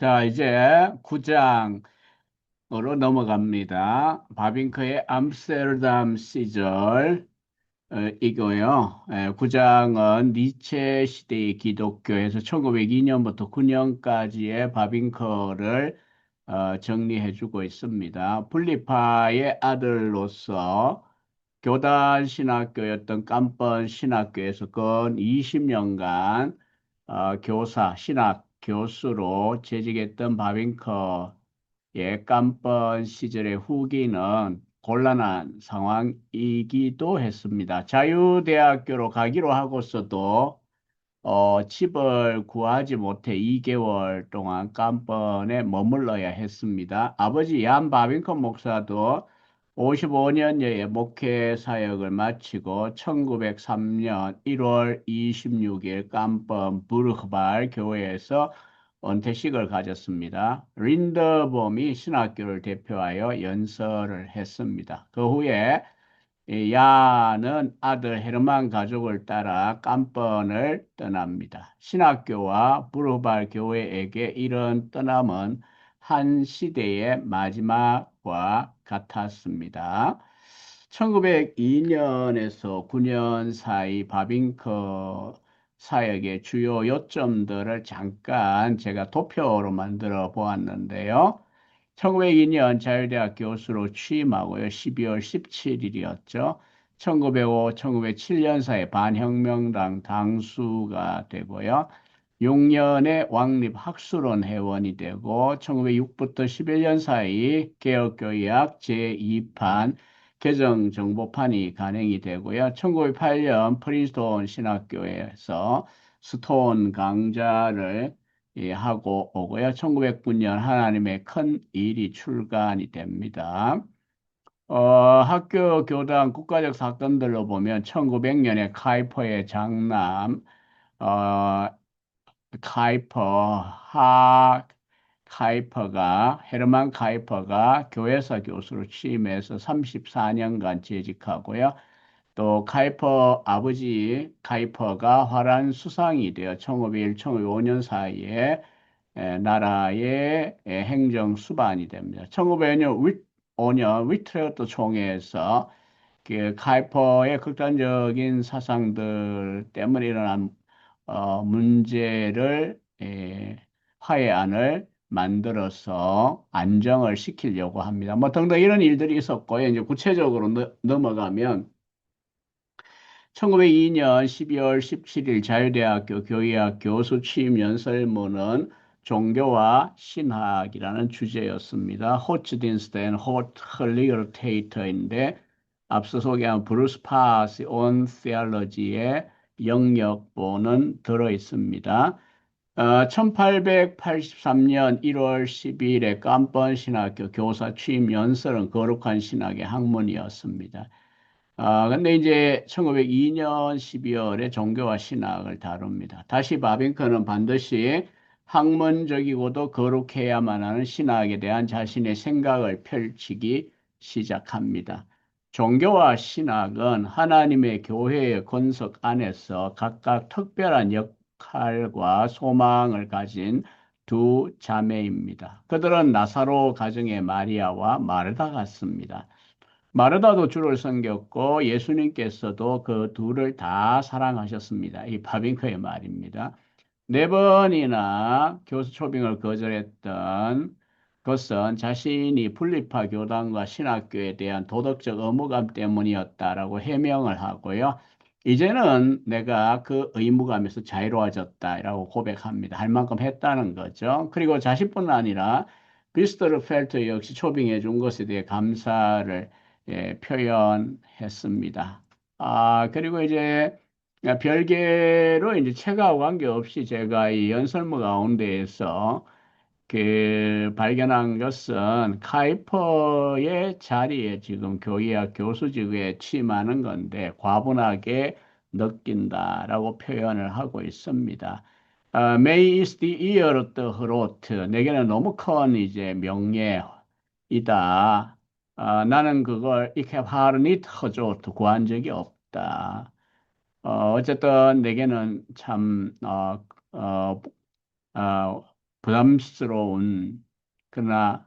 자, 이제 9장으로 넘어갑니다. 바빙크의 암스테르담 시절 이거요. 9장은 니체 시대의 기독교에서 1902년부터 9년까지의 바빙크를 정리해주고 있습니다. 분리파의 아들로서 교단 신학교였던 깜번 신학교에서 근 20년간 교사, 신학 교수로 재직했던 바빙커의 깜번 시절의 후기는 곤란한 상황이기도 했습니다. 자유대학교로 가기로 하고서도 집을 구하지 못해 2개월 동안 깜번에 머물러야 했습니다. 아버지 얀 바빙컨 목사도 55년여의 목회 사역을 마치고 1903년 1월 26일 깜번 부르흐발 교회에서 은퇴식을 가졌습니다. 린더봄이 신학교를 대표하여 연설을 했습니다. 그 후에 이 야는 아들 헤르만 가족을 따라 깜번을 떠납니다. 신학교와 부르발 교회에게 이런 떠남은 한 시대의 마지막과 같았습니다. 1902년에서 9년 사이 바빙커 사역의 주요 요점들을 잠깐 제가 도표로 만들어 보았는데요. 1902년 자유대학 교수로 취임하고요. 12월 17일이었죠. 1905, 1907년 사이 반혁명당 당수가 되고요. 6년에 왕립학술원 회원이 되고 1906부터 11년 사이 개혁교약 제2판 개정정보판이 간행이 되고요. 1908년 프린스톤 신학교에서 스톤 강좌를 하고 오고요. 1909년 하나님의 큰 일이 출간이 됩니다. 학교 교단 국가적 사건들로 보면 1900년에 카이퍼의 장남 어, 카이퍼 하 카이퍼가 헤르만 카이퍼가 교회사 교수로 취임해서 34년간 재직하고요. 또 카이퍼 아버지 카이퍼가 화란 수상이 되어 1501, 1505년 사이에 나라의 행정 수반이 됩니다. 1905년 위트레흐트 총회에서 그 카이퍼의 극단적인 사상들 때문에 일어난 문제를 화해안을 만들어서 안정을 시키려고 합니다. 뭐 등등 이런 일들이 있었고요. 이제 구체적으로 넘어가면 1902년 12월 17일 자유대학교 교의학 교수 취임 연설문은 종교와 신학이라는 주제였습니다. 호츠딘스 앤 호틀리어테이터인데 앞서 소개한 브루스 파스 온 테올로지의 영역본은 들어 있습니다. 1883년 1월 12일에 깜번 신학교 교사 취임 연설은 거룩한 신학의 학문이었습니다. 근데 이제 1902년 12월에 종교와 신학을 다룹니다. 다시 바빙크는 반드시 학문적이고도 거룩해야만 하는 신학에 대한 자신의 생각을 펼치기 시작합니다. 종교와 신학은 하나님의 교회의 권석 안에서 각각 특별한 역할과 소망을 가진 두 자매입니다. 그들은 나사로 가정의 마리아와 마르다 같습니다. 마르다도 주를 섬겼고 예수님께서도 그 둘을 다 사랑하셨습니다. 이 바빙크의 말입니다. 네 번이나 교수 초빙을 거절했던 것은 자신이 분리파 교단과 신학교에 대한 도덕적 의무감 때문이었다라고 해명을 하고요. 이제는 내가 그 의무감에서 자유로워졌다라고 고백합니다. 할 만큼 했다는 거죠. 그리고 자신뿐 아니라 비스터르 펠트 역시 초빙해 준 것에 대해 감사를 표현했습니다. 그리고 이제 별개로 이제 책하고 관계없이 제가 이 연설문 가운데에서 발견한 것은 카이퍼의 자리에 지금 교의학 교수직에 취임하는 건데 과분하게 느낀다라고 표현을 하고 있습니다. May is the ear of the heart. 내게는 너무 큰 이제 명예이다. 나는 그걸 ich habe nicht versucht 구한 적이 없다. 어쨌든 내게는 참 어, 부담스러운 그러나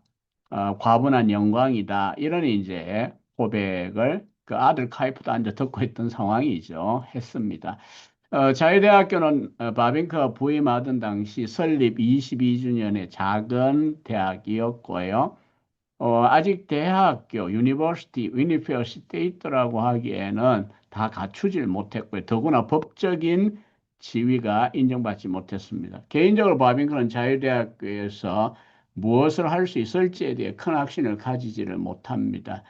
과분한 영광이다. 이런 이제 고백을 그 아들 카이프도 앉아 듣고 있던 상황이죠. 했습니다. 자유대학교는 바빙크가 부임하던 당시 설립 22주년의 작은 대학이었고요. 아직 대학교, 유니버시티, 위니페어 스테이트라고 하기에는 다 갖추질 못했고요. 더구나 법적인 지위가 인정받지 못했습니다. 개인적으로 바빙크는 자유대학교에서 무엇을 할 수 있을지에 대해 큰 확신을 가지지를 못합니다.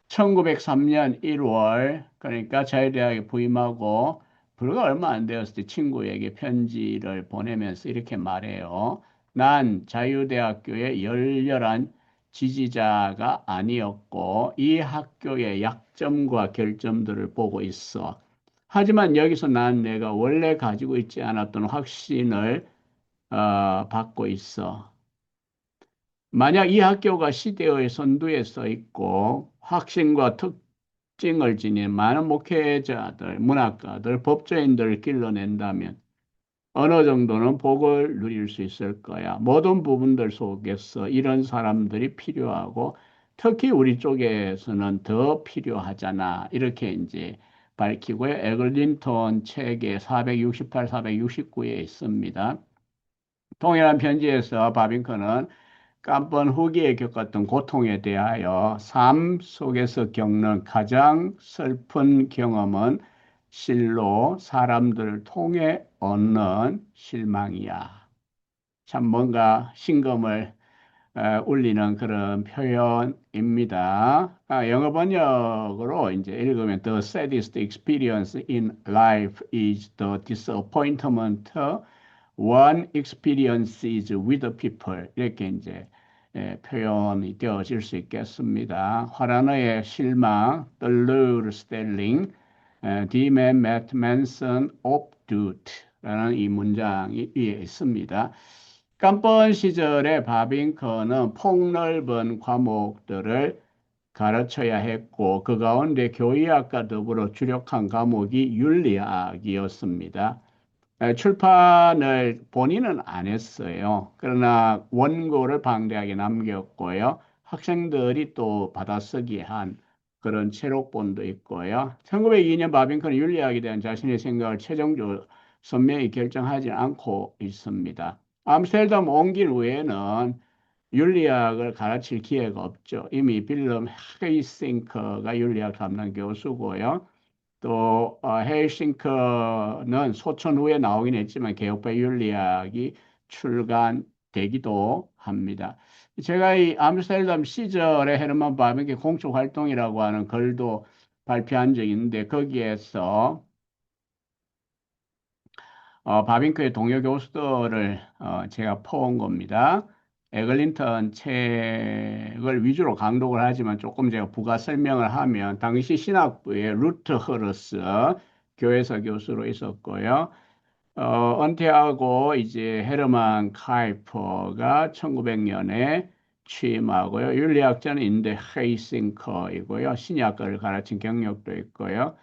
1903년 1월, 그러니까 자유대학에 부임하고 불과 얼마 안 되었을 때 친구에게 편지를 보내면서 이렇게 말해요. 난 자유대학교의 열렬한 지지자가 아니었고 이 학교의 약점과 결점들을 보고 있어. 하지만 여기서 난 내가 원래 가지고 있지 않았던 확신을 받고 있어. 만약 이 학교가 시대의 선두에 서 있고 확신과 특징을 지닌 많은 목회자들, 문학가들, 법조인들을 길러낸다면 어느 정도는 복을 누릴 수 있을 거야. 모든 부분들 속에서 이런 사람들이 필요하고 특히 우리 쪽에서는 더 필요하잖아. 이렇게 이제 밝히고요. 에글린턴 책의 468, 469에 있습니다. 동일한 편지에서 바빙커는 깜번 후기에 겪었던 고통에 대하여 삶 속에서 겪는 가장 슬픈 경험은 실로 사람들을 통해 얻는 실망이야. 참 뭔가 심금을 울리는 그런 표현입니다. 영어 번역으로 이제 읽으면 The saddest experience in life is the disappointment one experiences with the people. 이렇게 이제 표현이 되어질 수 있겠습니다. 화란어의 실망, The Lure Stelling, The Man Met Manson Obdute라는 이 문장이 위에 있습니다. 깜번 시절에 바빙커는 폭넓은 과목들을 가르쳐야 했고 그 가운데 교의학과 더불어 주력한 과목이 윤리학이었습니다. 출판을 본인은 안 했어요. 그러나 원고를 방대하게 남겼고요. 학생들이 또 받아쓰기 한 그런 체록본도 있고요. 1902년 바빙크는 윤리학에 대한 자신의 생각을 최종적으로 선명히 결정하지 않고 있습니다. 암스테르담 옮긴 후에는 윤리학을 가르칠 기회가 없죠. 이미 빌럼 헤이싱커가 윤리학 담당 교수고요. 또 헬싱크는 소천 후에 나오긴 했지만 개혁파 윤리학이 출간되기도 합니다. 제가 이 암스테르담 시절에 헤르만 바빙크의 공적 활동이라고 하는 글도 발표한 적이 있는데 거기에서 바빙크의 동료 교수들을 제가 퍼온 겁니다. 에글린턴 책을 위주로 강독을 하지만 조금 제가 부가 설명을 하면 당시 신학부의 루트 허러스 교회사 교수로 있었고요. 은퇴하고 이제 헤르만 카이퍼가 1900년에 취임하고요. 윤리학자는 인데 헤이싱커이고요. 신약과를 가르친 경력도 있고요.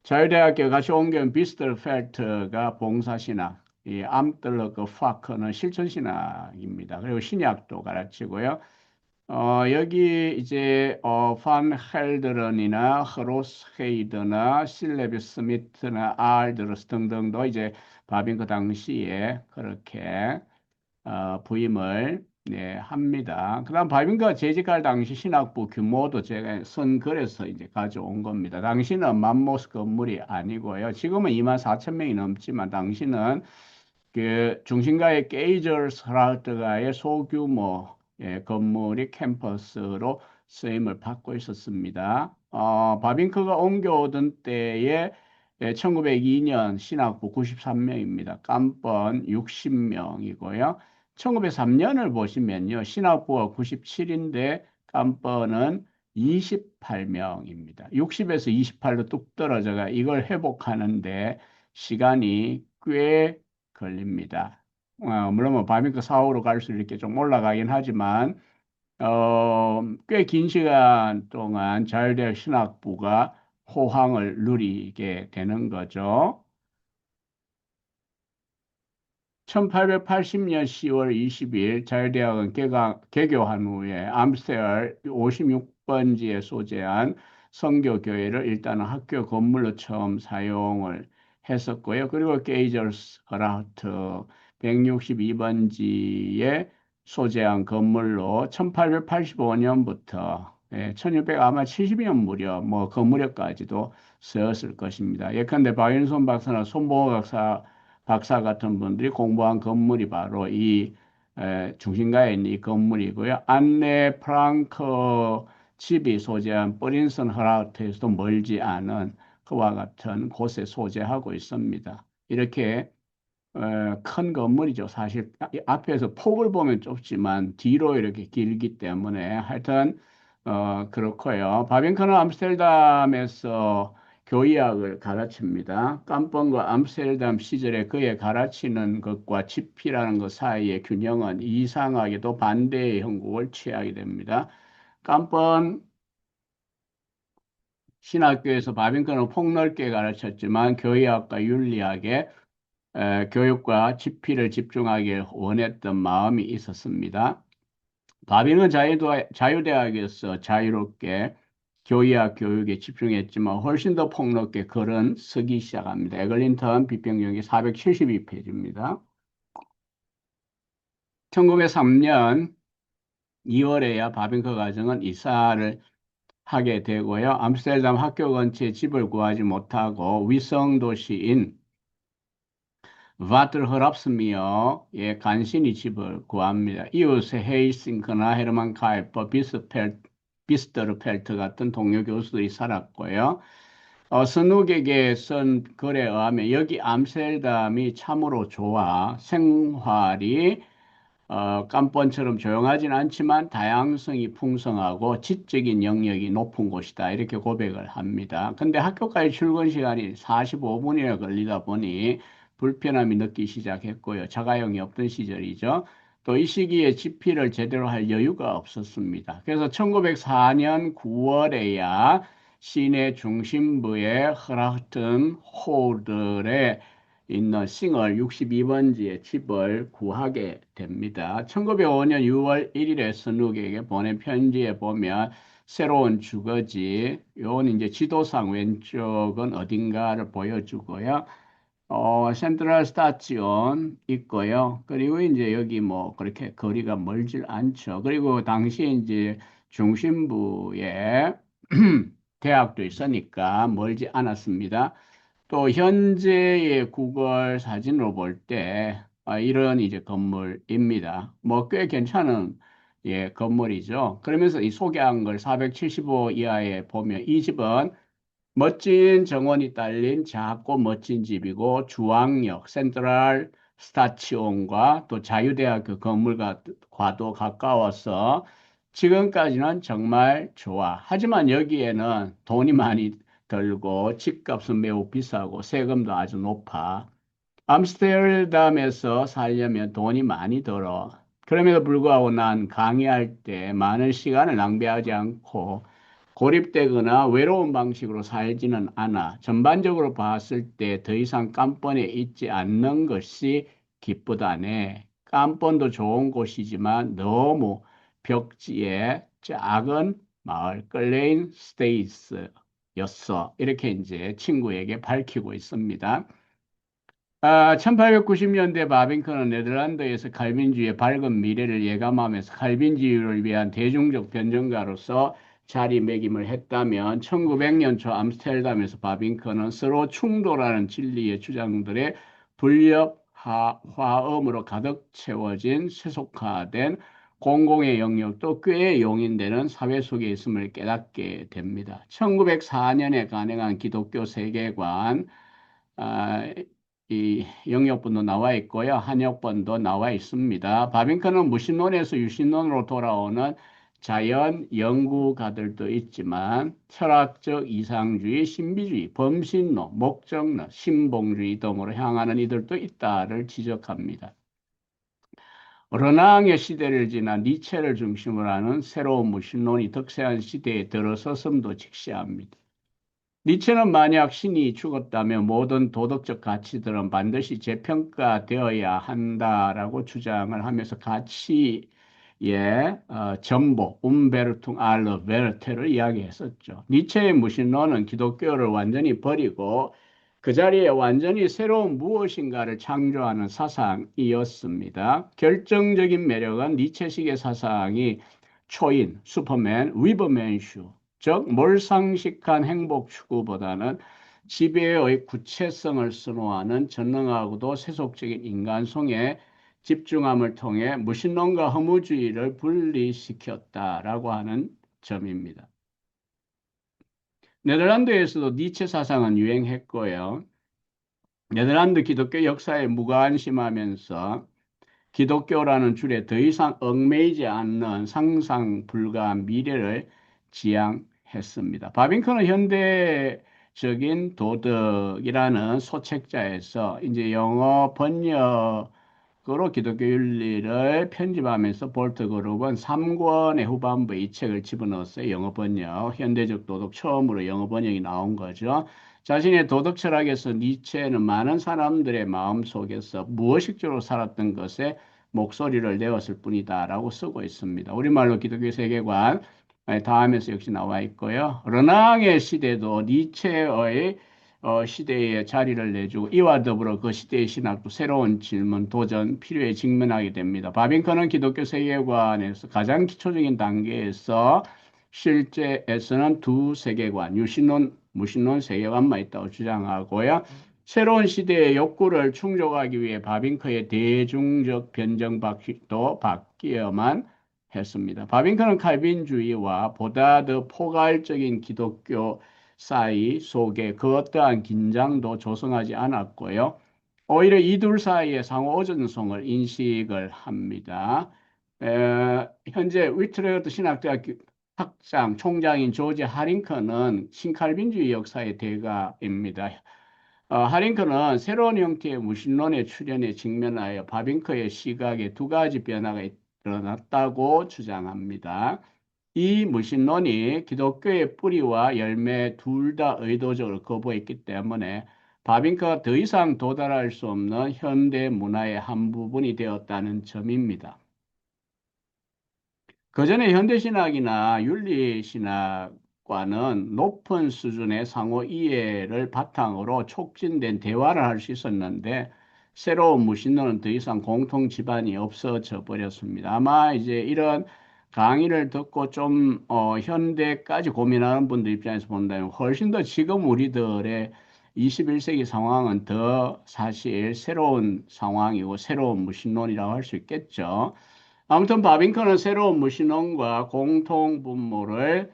자유대학교 같이 옮겨온 비스텔펠트가 봉사신학, 이 암틀러그 파커는 실천신학입니다. 그리고 신약도 가르치고요. 여기 이제 판 헬드런이나 허로스 헤이드나 실레비 스미트나 알드러스 등등도 이제 바빙크 당시에 그렇게 부임을 네, 합니다. 그다음 바빙크가 재직할 당시 신학부 규모도 제가 쓴 글에서 이제 가져온 겁니다. 당시는 맘모스 건물이 아니고요. 지금은 2만 4천 명이 넘지만 당시는 그 중심가의 게이저스라우트가의 소규모 건물이 캠퍼스로 쓰임을 받고 있었습니다. 바빙크가 옮겨오던 때에 1902년 신학부 93명입니다. 깜번 60명이고요. 1903년을 보시면요. 신학부가 97인데 깜번은 28명입니다. 60에서 28로 뚝 떨어져가 이걸 회복하는데 시간이 꽤 걸립니다. 물론 뭐 바비크 사후로 갈수록 이렇게 좀 올라가긴 하지만 꽤 긴 시간 동안 자율대학 신학부가 호황을 누리게 되는 거죠. 1880년 10월 20일 자유대학은 개교한 후에 암스테르 56번지에 소재한 성교교회를 일단은 학교 건물로 처음 사용을 했었고요. 그리고 게이저스 허라트 162번지에 소재한 건물로 1885년부터 1600 아마 70년 무렵 뭐 그 무렵까지도 쓰였을 것입니다. 예컨대 박윤선 박사나 손보호 박사 같은 분들이 공부한 건물이 바로 이 중심가에 있는 이 건물이고요. 안네 프랑크 집이 소재한 프린슨 허라트에서도 멀지 않은 그와 같은 곳에 소재하고 있습니다. 이렇게 큰 건물이죠. 사실 앞에서 폭을 보면 좁지만 뒤로 이렇게 길기 때문에 하여튼 그렇고요. 바빙크는 암스테르담에서 교의학을 가르칩니다. 깜번과 암스테르담 시절에 그의 가르치는 것과 집필하는 것 사이의 균형은 이상하게도 반대의 형국을 취하게 됩니다. 깜번 신학교에서 바빙크는 폭넓게 가르쳤지만 교의학과 윤리학에 교육과 집필을 집중하길 원했던 마음이 있었습니다. 바빙은 자유대학에서 자유롭게 교의학 교육에 집중했지만 훨씬 더 폭넓게 글은 쓰기 시작합니다. 에글린턴 비평경기 472페이지입니다. 1903년 2월에야 바빙크 가정은 이사를 하게 되고요. 암스테르담 학교 근처에 집을 구하지 못하고 위성 도시인 와트르흐랍스미어 예, 간신히 집을 구합니다. 이웃의 헤이싱크나 헤르만 카이퍼, 비스터르펠트 같은 동료 교수들이 살았고요. 스누게게 쓴 글에 의하면 여기 암스테르담이 참으로 좋아 생활이 깜번처럼 조용하진 않지만 다양성이 풍성하고 지적인 영역이 높은 곳이다. 이렇게 고백을 합니다. 근데 학교까지 출근 시간이 45분이나 걸리다 보니 불편함이 느끼기 시작했고요. 자가용이 없던 시절이죠. 또 이 시기에 집필을 제대로 할 여유가 없었습니다. 그래서 1904년 9월에야 시내 중심부의 허락튼 홀들의 있는 싱얼 62번지의 집을 구하게 됩니다. 1905년 6월 1일에 선욱에게 보낸 편지에 보면 새로운 주거지, 요건 이제 지도상 왼쪽은 어딘가를 보여주고요. 센트럴 스타치온 있고요. 그리고 이제 여기 뭐 그렇게 거리가 멀질 않죠. 그리고 당시에 이제 중심부에 대학도 있으니까 멀지 않았습니다. 또 현재의 구글 사진으로 볼 때 이런 이제 건물입니다. 뭐 꽤 괜찮은 예, 건물이죠. 그러면서 이 소개한 걸 475 이하에 보면 이 집은 멋진 정원이 딸린 작고 멋진 집이고 주왕역 센트럴 스타치온과 또 자유대학교 건물과도 가까워서 지금까지는 정말 좋아. 하지만 여기에는 돈이 많이 들고 집값은 매우 비싸고 세금도 아주 높아. 암스테르담에서 살려면 돈이 많이 들어. 그럼에도 불구하고 난 강의할 때 많은 시간을 낭비하지 않고 고립되거나 외로운 방식으로 살지는 않아. 전반적으로 봤을 때 더 이상 깜번에 있지 않는 것이 기쁘다네. 깜번도 좋은 곳이지만 너무 벽지에 작은 마을 클레인 스테이스였어. 이렇게 이제 친구에게 밝히고 있습니다. 1890년대 바빙크는 네덜란드에서 칼빈주의의 밝은 미래를 예감하면서 칼빈주의를 위한 대중적 변정가로서 자리매김을 했다면 1900년 초 암스테르담에서 바빙크는 서로 충돌하는 진리의 주장들의 불협 화음으로 가득 채워진 세속화된 공공의 영역도 꽤 용인되는 사회 속에 있음을 깨닫게 됩니다. 1904년에 간행한 기독교 세계관 아, 이 영역본도 나와 있고요. 한역본도 나와 있습니다. 바빙크는 무신론에서 유신론으로 돌아오는 자연 연구가들도 있지만 철학적 이상주의, 신비주의, 범신론, 목적론, 신봉주의 등으로 향하는 이들도 있다를 지적합니다. 르낭의 시대를 지나 니체를 중심으로 하는 새로운 무신론이 득세한 시대에 들어섰음도 직시합니다. 니체는 만약 신이 죽었다면 모든 도덕적 가치들은 반드시 재평가되어야 한다라고 주장을 하면서 가치의 전복, umbertum alle Werte를 이야기했었죠. 니체의 무신론은 기독교를 완전히 버리고 그 자리에 완전히 새로운 무엇인가를 창조하는 사상이었습니다. 결정적인 매력은 니체식의 사상이 초인, 슈퍼맨, 위버맨슈, 즉 몰상식한 행복 추구보다는 지배의 구체성을 선호하는 전능하고도 세속적인 인간성에 집중함을 통해 무신론과 허무주의를 분리시켰다라고 하는 점입니다. 네덜란드에서도 니체 사상은 유행했고요. 네덜란드 기독교 역사에 무관심하면서 기독교라는 줄에 더 이상 얽매이지 않는 상상 불가한 미래를 지향했습니다. 바빙크는 현대적인 도덕이라는 소책자에서 이제 영어 번역으로 기독교 윤리를 편집하면서 볼트 그룹은 3권의 후반부에 이 책을 집어넣었어요. 영어 번역, 현대적 도덕 처음으로 영어 번역이 나온 거죠. 자신의 도덕 철학에서 니체는 많은 사람들의 마음 속에서 무의식적으로 살았던 것에 목소리를 내었을 뿐이다라고 쓰고 있습니다. 우리말로 기독교 세계관 다음에서 역시 나와 있고요. 르낭의 시대도 니체의 시대에 자리를 내주고 이와 더불어 그 시대의 신학도 새로운 질문, 도전, 필요에 직면하게 됩니다. 바빙커는 기독교 세계관에서 가장 기초적인 단계에서 실제에서는 두 세계관, 유신론, 무신론 세계관만 있다고 주장하고요. 새로운 시대의 욕구를 충족하기 위해 바빙크의 대중적 변정 방식도 바뀌어만 했습니다. 바빙크는 칼빈주의와 보다 더 포괄적인 기독교 사이 속에 그 어떠한 긴장도 조성하지 않았고요. 오히려 이 둘 사이의 상호 의존성을 인식을 합니다. 현재 위트레흐트 신학대학교 학장, 총장인 조지 하링컨은 신칼빈주의 역사의 대가입니다. 하링크는 새로운 형태의 무신론의 출현에 직면하여 바빙크의 시각에 두 가지 변화가 일어났다고 주장합니다. 이 무신론이 기독교의 뿌리와 열매 둘 다 의도적으로 거부했기 때문에 바빙크가 더 이상 도달할 수 없는 현대 문화의 한 부분이 되었다는 점입니다. 그전에 현대신학이나 윤리신학과는 높은 수준의 상호 이해를 바탕으로 촉진된 대화를 할 수 있었는데 새로운 무신론은 더 이상 공통 지반이 없어져 버렸습니다. 아마 이제 이런 강의를 듣고 좀 현대까지 고민하는 분들 입장에서 본다면 훨씬 더 지금 우리들의 21세기 상황은 더 사실 새로운 상황이고 새로운 무신론이라고 할 수 있겠죠. 아무튼 바빙크는 새로운 무신론과 공통 분모를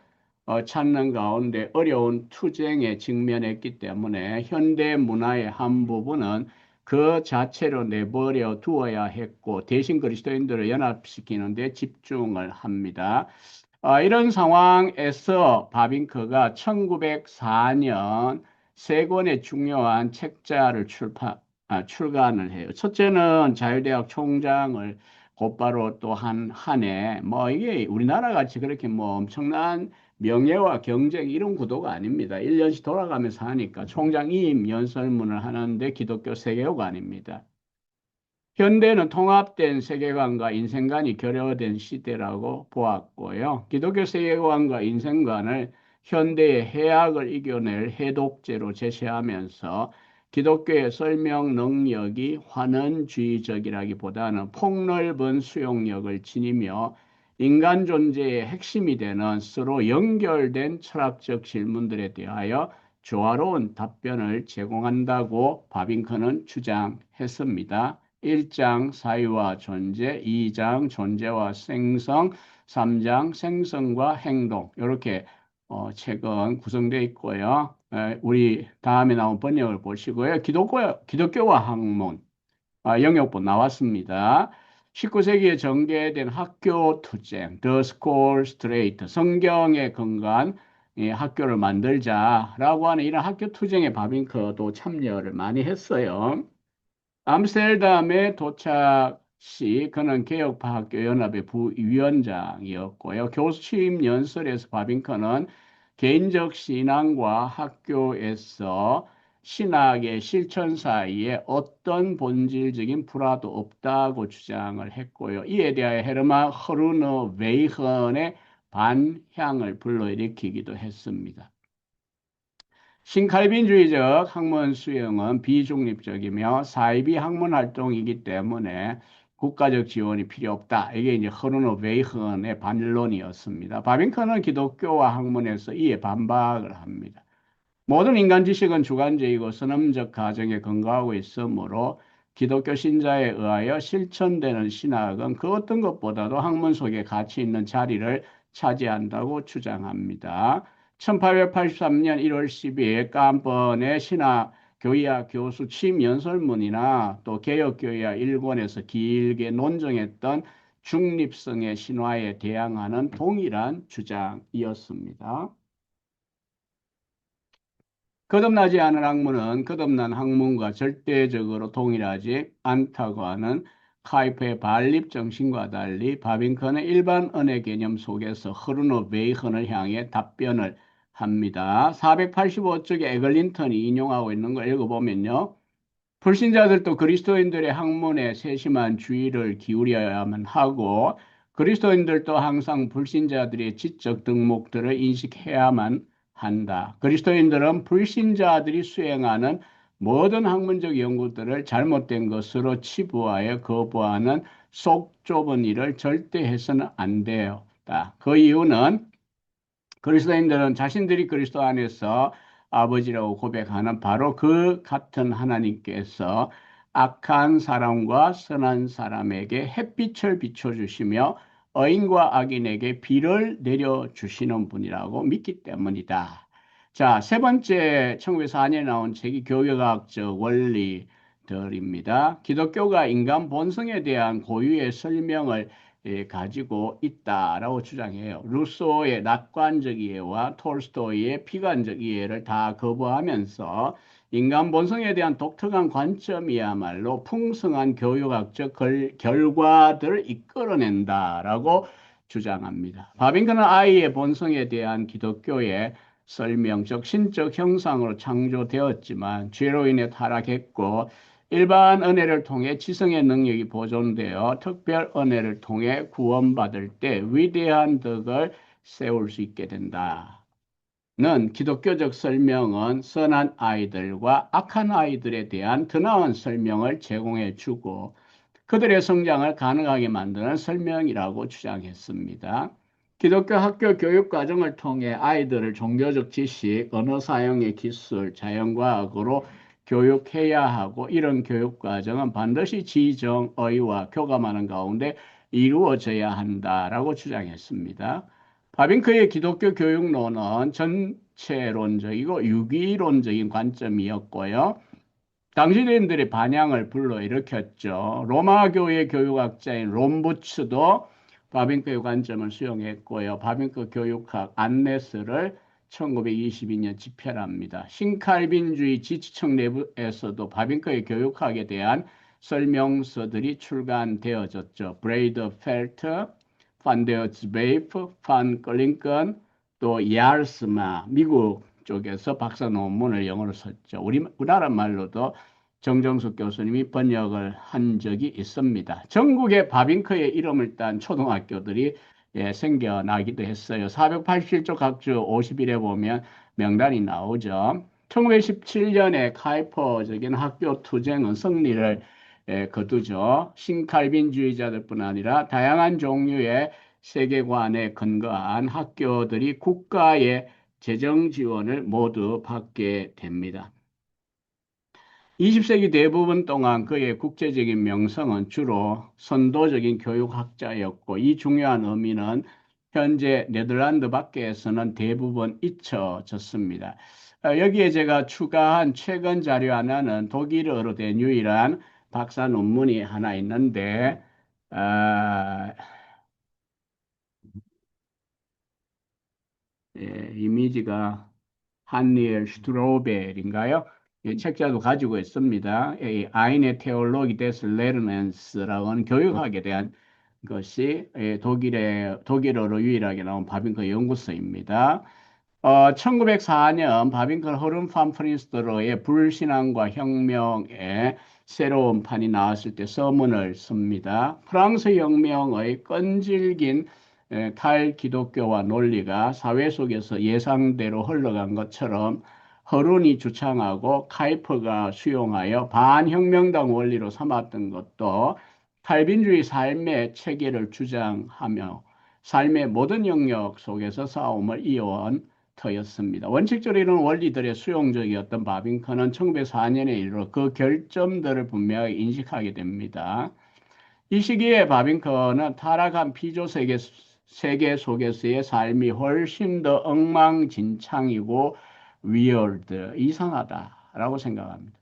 찾는 가운데 어려운 투쟁에 직면했기 때문에 현대 문화의 한 부분은 그 자체로 내버려 두어야 했고 대신 그리스도인들을 연합시키는 데 집중을 합니다. 이런 상황에서 바빙크가 1904년 세 권의 중요한 책자를 출간을 해요. 첫째는 자유대학 총장을 곧바로 또 한 해, 뭐 이게 우리나라 같이 그렇게 뭐 엄청난 명예와 경쟁 이런 구도가 아닙니다. 1년씩 돌아가면서 하니까 총장 이임 연설문을 하는데 기독교 세계화가 아닙니다. 현대는 통합된 세계관과 인생관이 결여된 시대라고 보았고요. 기독교 세계관과 인생관을 현대의 해악을 이겨낼 해독제로 제시하면서 기독교의 설명 능력이 환원주의적이라기보다는 폭넓은 수용력을 지니며 인간 존재의 핵심이 되는 서로 연결된 철학적 질문들에 대하여 조화로운 답변을 제공한다고 바빙크는 주장했습니다. 1장 사유와 존재, 2장 존재와 생성, 3장 생성과 행동. 이렇게 책은 구성되어 있고요. 우리 다음에 나온 번역을 보시고요. 기독교와 학문, 영역본 나왔습니다. 19세기에 전개된 학교 투쟁, The School Straight, 성경에 근거한 학교를 만들자라고 하는 이런 학교 투쟁에 바빙크도 참여를 많이 했어요. 암스테르담에 도착 시 그는 개혁파학교 연합의 부위원장이었고요. 교수 취임 연설에서 바빙커는 개인적 신앙과 학교에서 신학의 실천 사이에 어떤 본질적인 불화도 없다고 주장을 했고요. 이에 대하여 헤르만 허르너 웨이헌의 반향을 불러일으키기도 했습니다. 신칼빈주의적 학문 수용은 비중립적이며 사이비 학문 활동이기 때문에 국가적 지원이 필요 없다. 이게 이제 허르노 웨이헌의 반론이었습니다. 바빙커는 기독교와 학문에서 이에 반박을 합니다. 모든 인간 지식은 주관적이고 선험적 가정에 근거하고 있으므로 기독교 신자에 의하여 실천되는 신학은 그 어떤 것보다도 학문 속에 가치 있는 자리를 차지한다고 주장합니다. 1883년 1월 12일 깜번의 신학 교의학 교수 취면설문이나 또 개혁교의학 일권에서 길게 논정했던 중립성의 신화에 대항하는 동일한 주장이었습니다. 거듭나지 않은 학문은 거듭난 학문과 절대적으로 동일하지 않다고 하는 카이프의 반립 정신과 달리 바빙컨의 일반 언어 개념 속에서 흐르노 베이컨을 향해 답변을 합니다. 485쪽에 에글린턴이 인용하고 있는 걸 읽어보면요. 불신자들도 그리스도인들의 학문에 세심한 주의를 기울여야만 하고 그리스도인들도 항상 불신자들의 지적 덕목들을 인식해야만 한다. 그리스도인들은 불신자들이 수행하는 모든 학문적 연구들을 잘못된 것으로 치부하여 거부하는 속 좁은 일을 절대 해서는 안 돼요. 그 이유는 그리스도인들은 자신들이 그리스도 안에서 아버지라고 고백하는 바로 그 같은 하나님께서 악한 사람과 선한 사람에게 햇빛을 비춰주시며 의인과 악인에게 비를 내려주시는 분이라고 믿기 때문이다. 자, 세 번째 1904년에 나온 책이 교육학적 원리들입니다. 기독교가 인간 본성에 대한 고유의 설명을 가지고 있다라고 주장해요. 루소의 낙관적 이해와 톨스토이의 피관적 이해를 다 거부하면서 인간 본성에 대한 독특한 관점이야말로 풍성한 교육학적 결과들을 이끌어낸다라고 주장합니다. 바빙크는 아이의 본성에 대한 기독교의 설명적 신적 형상으로 창조되었지만 죄로 인해 타락했고 일반 은혜를 통해 지성의 능력이 보존되어 특별 은혜를 통해 구원받을 때 위대한 덕을 세울 수 있게 된다. 는 기독교적 설명은 선한 아이들과 악한 아이들에 대한 더 나은 설명을 제공해 주고 그들의 성장을 가능하게 만드는 설명이라고 주장했습니다. 기독교 학교 교육 과정을 통해 아이들을 종교적 지식, 언어 사용의 기술, 자연과학으로 교육해야 하고 이런 교육 과정은 반드시 지정의와 교감하는 가운데 이루어져야 한다라고 주장했습니다. 바빙크의 기독교 교육론은 전체론적이고 유기론적인 관점이었고요. 당시인들의 반향을 불러일으켰죠. 로마 교회 교육학자인 롬부츠도 바빙크의 관점을 수용했고요. 바빙크 교육학 안네스를 1922년 집필합니다. 신칼빈주의 지지층 내부에서도 바빙크의 교육학에 대한 설명서들이 출간되어졌죠. 브레이더 펠트, 판데어 즈베이프, 판 클링컨, 또 야르스마, 미국 쪽에서 박사 논문을 영어로 썼죠. 우리나라 말로도 정정숙 교수님이 번역을 한 적이 있습니다. 전국에 바빙크의 이름을 딴 초등학교들이 생겨나기도 했어요. 487쪽 각주 50일에 보면 명단이 나오죠. 1917년에 카이퍼적인 학교 투쟁은 승리를 거두죠. 신칼빈주의자들뿐 아니라 다양한 종류의 세계관에 근거한 학교들이 국가의 재정 지원을 모두 받게 됩니다. 20세기 대부분 동안 그의 국제적인 명성은 주로 선도적인 교육학자였고 이 중요한 의미는 현재 네덜란드 밖에서는 대부분 잊혀졌습니다. 여기에 제가 추가한 최근 자료 하나는 독일어로 된 유일한 박사 논문이 하나 있는데 이미지가 한니엘 슈트로벨인가요? 책자도 가지고 있습니다. 아인의 테올로기 데스 레르넨스라고 하는 교육학에 대한 것이 독일어로 유일하게 나온 바빙크 연구서입니다. 1904년 바빙컨 허름 판 프린스터로의 불신앙과 혁명의 새로운 판이 나왔을 때 서문을 씁니다. 프랑스 혁명의 끈질긴 탈기독교와 논리가 사회 속에서 예상대로 흘러간 것처럼 허룬이 주창하고 카이퍼가 수용하여 반혁명당 원리로 삼았던 것도 칼빈주의 삶의 체계를 주장하며 삶의 모든 영역 속에서 싸움을 이어온 터였습니다. 원칙적으로 이런 원리들의 수용적이었던 바빙컨은 1904년에 이르러 그 결점들을 분명히 인식하게 됩니다. 이 시기에 바빙컨은 타락한 피조 세계 속에서의 삶이 훨씬 더 엉망진창이고 위얼드, 이상하다라고 생각합니다.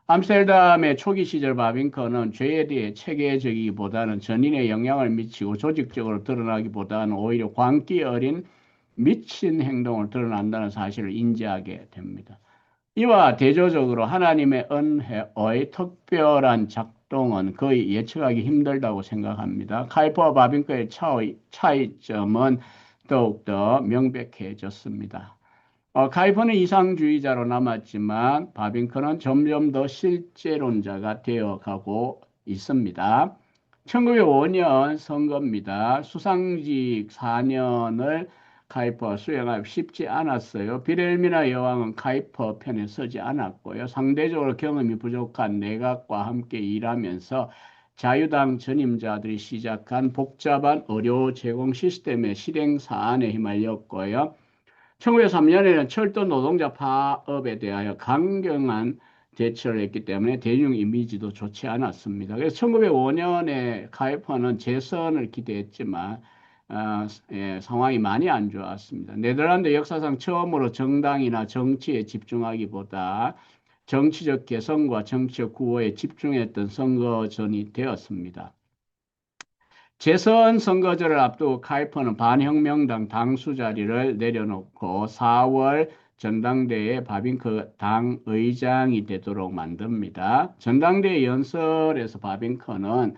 암스테르담의 초기 시절 바빙컨은 죄에 대해 체계적이기보다는 전인에 영향을 미치고 조직적으로 드러나기보다는 오히려 광기 어린 미친 행동을 드러난다는 사실을 인지하게 됩니다. 이와 대조적으로 하나님의 은혜의 특별한 작동은 거의 예측하기 힘들다고 생각합니다. 카이퍼와 바빙크의 차이점은 더욱더 명백해졌습니다. 카이퍼는 이상주의자로 남았지만 바빙크는 점점 더 실제론자가 되어가고 있습니다. 1905년 선거입니다. 수상직 4년을 카이퍼 수행하기 쉽지 않았어요. 빌헬미나 여왕은 카이퍼 편에 서지 않았고요. 상대적으로 경험이 부족한 내각과 함께 일하면서 자유당 전임자들이 시작한 복잡한 의료 제공 시스템의 실행 사안에 휘말렸고요. 1903년에는 철도 노동자 파업에 대하여 강경한 대처를 했기 때문에 대중 이미지도 좋지 않았습니다. 그래서 1905년에 카이퍼는 재선을 기대했지만 상황이 많이 안 좋았습니다. 네덜란드 역사상 처음으로 정당이나 정치에 집중하기보다 정치적 개선과 정치적 구호에 집중했던 선거전이 되었습니다. 재선 선거제를 앞두고 카이퍼는 반혁명당 당수 자리를 내려놓고 4월 전당대회 바빙크 당 의장이 되도록 만듭니다. 전당대회 연설에서 바빙크는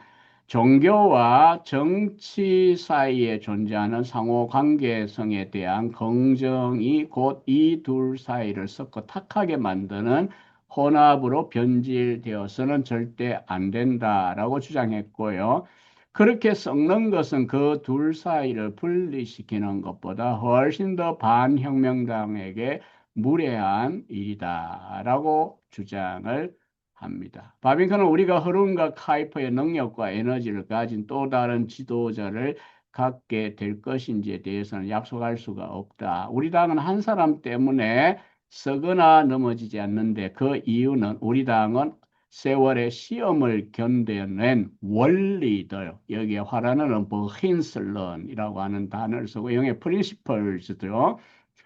종교와 정치 사이에 존재하는 상호 관계성에 대한 긍정이 곧 이 둘 사이를 섞어 탁하게 만드는 혼합으로 변질되어서는 절대 안 된다라고 주장했고요. 그렇게 썩는 것은 그 둘 사이를 분리시키는 것보다 훨씬 더 반혁명당에게 무례한 일이다라고 주장을 합니다. 바빙크는 우리가 허룬과 카이퍼의 능력과 에너지를 가진 또 다른 지도자를 갖게 될 것인지에 대해서는 약속할 수가 없다. 우리 당은 한 사람 때문에 썩거나 넘어지지 않는데 그 이유는 우리 당은 세월의 시험을 견뎌낸 원리들, 여기에 화라는 버힌슬런이라고 하는 단어를 쓰고 영의 프린시플스도요.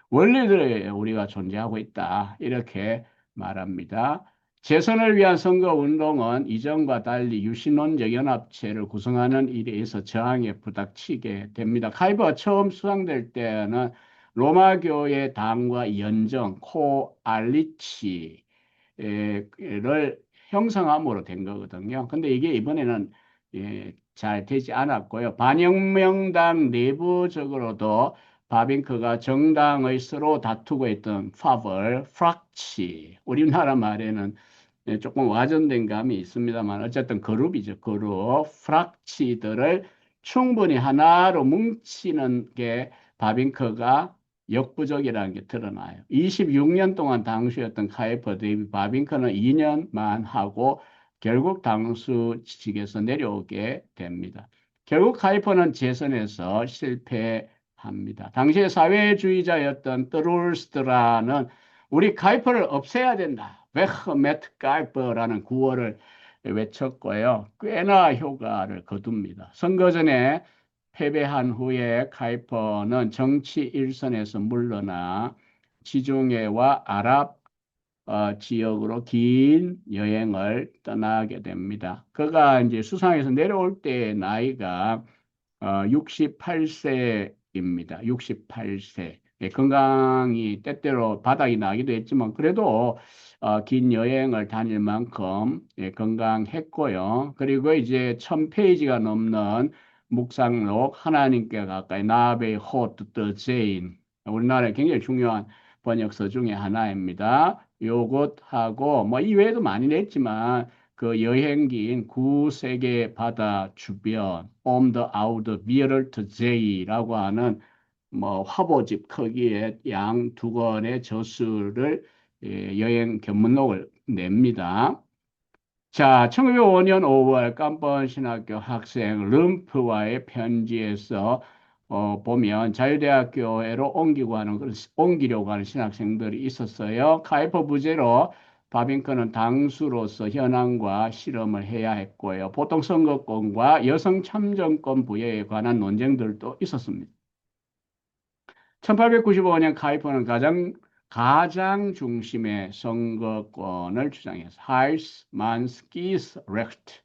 원리들에 우리가 존재하고 있다. 이렇게 말합니다. 재선을 위한 선거운동은 이전과 달리 유신론적 연합체를 구성하는 일에 있어 저항에 부닥치게 됩니다. 카이버가 처음 수상될 때는 로마교의 당과 연정, 코알리치를 형성함으로 된 거거든요. 근데 이게 이번에는 잘 되지 않았고요. 반혁명당 내부적으로도 바빙크가 정당의 서로 다투고 있던 파벌, 프락치, 우리나라 말에는 조금 와전된 감이 있습니다만 어쨌든 그룹이죠. 그룹, 프락치들을 충분히 하나로 뭉치는 게 바빙크가 역부족이라는 게 드러나요. 26년 동안 당수였던 카이퍼 데이비 바빙크는 2년만 하고 결국 당수직에서 내려오게 됩니다. 결국 카이퍼는 재선에서 실패합니다. 당시에 사회주의자였던 뜨룰스트라는 우리 카이퍼를 없애야 된다. 베흐 메트 카이퍼라는 구호를 외쳤고요. 꽤나 효과를 거둡니다. 선거 전에 패배한 후에 카이퍼는 정치 일선에서 물러나 지중해와 아랍 지역으로 긴 여행을 떠나게 됩니다. 그가 이제 수상에서 내려올 때 나이가 68세입니다. 68세. 건강이 때때로 바닥이 나기도 했지만 그래도 긴 여행을 다닐 만큼 건강했고요. 그리고 이제 1000페이지가 넘는 묵상록 하나님께 가까이 나베 호트 더 제인 우리나라에 굉장히 중요한 번역서 중에 하나입니다. 요것하고 뭐 이외에도 많이 냈지만 그 여행기인 구세계 바다 주변 On the Outer Violent J라고 하는 뭐 화보집 크기의 양 두 권의 저수를 여행 견문록을 냅니다. 자, 1905년 5월 깜번 신학교 학생 rum프와의 편지에서 보면 자유대학교로 옮기려고 하는 신학생들이 있었어요. 카이퍼 부재로 바빙크는 당수로서 현황과 실험을 해야 했고요. 보통 선거권과 여성 참정권 부여에 관한 논쟁들도 있었습니다. 1895년 카이퍼는 가장 중심의 선거권을 주장해서 하이스, 만스, 기스, 렉트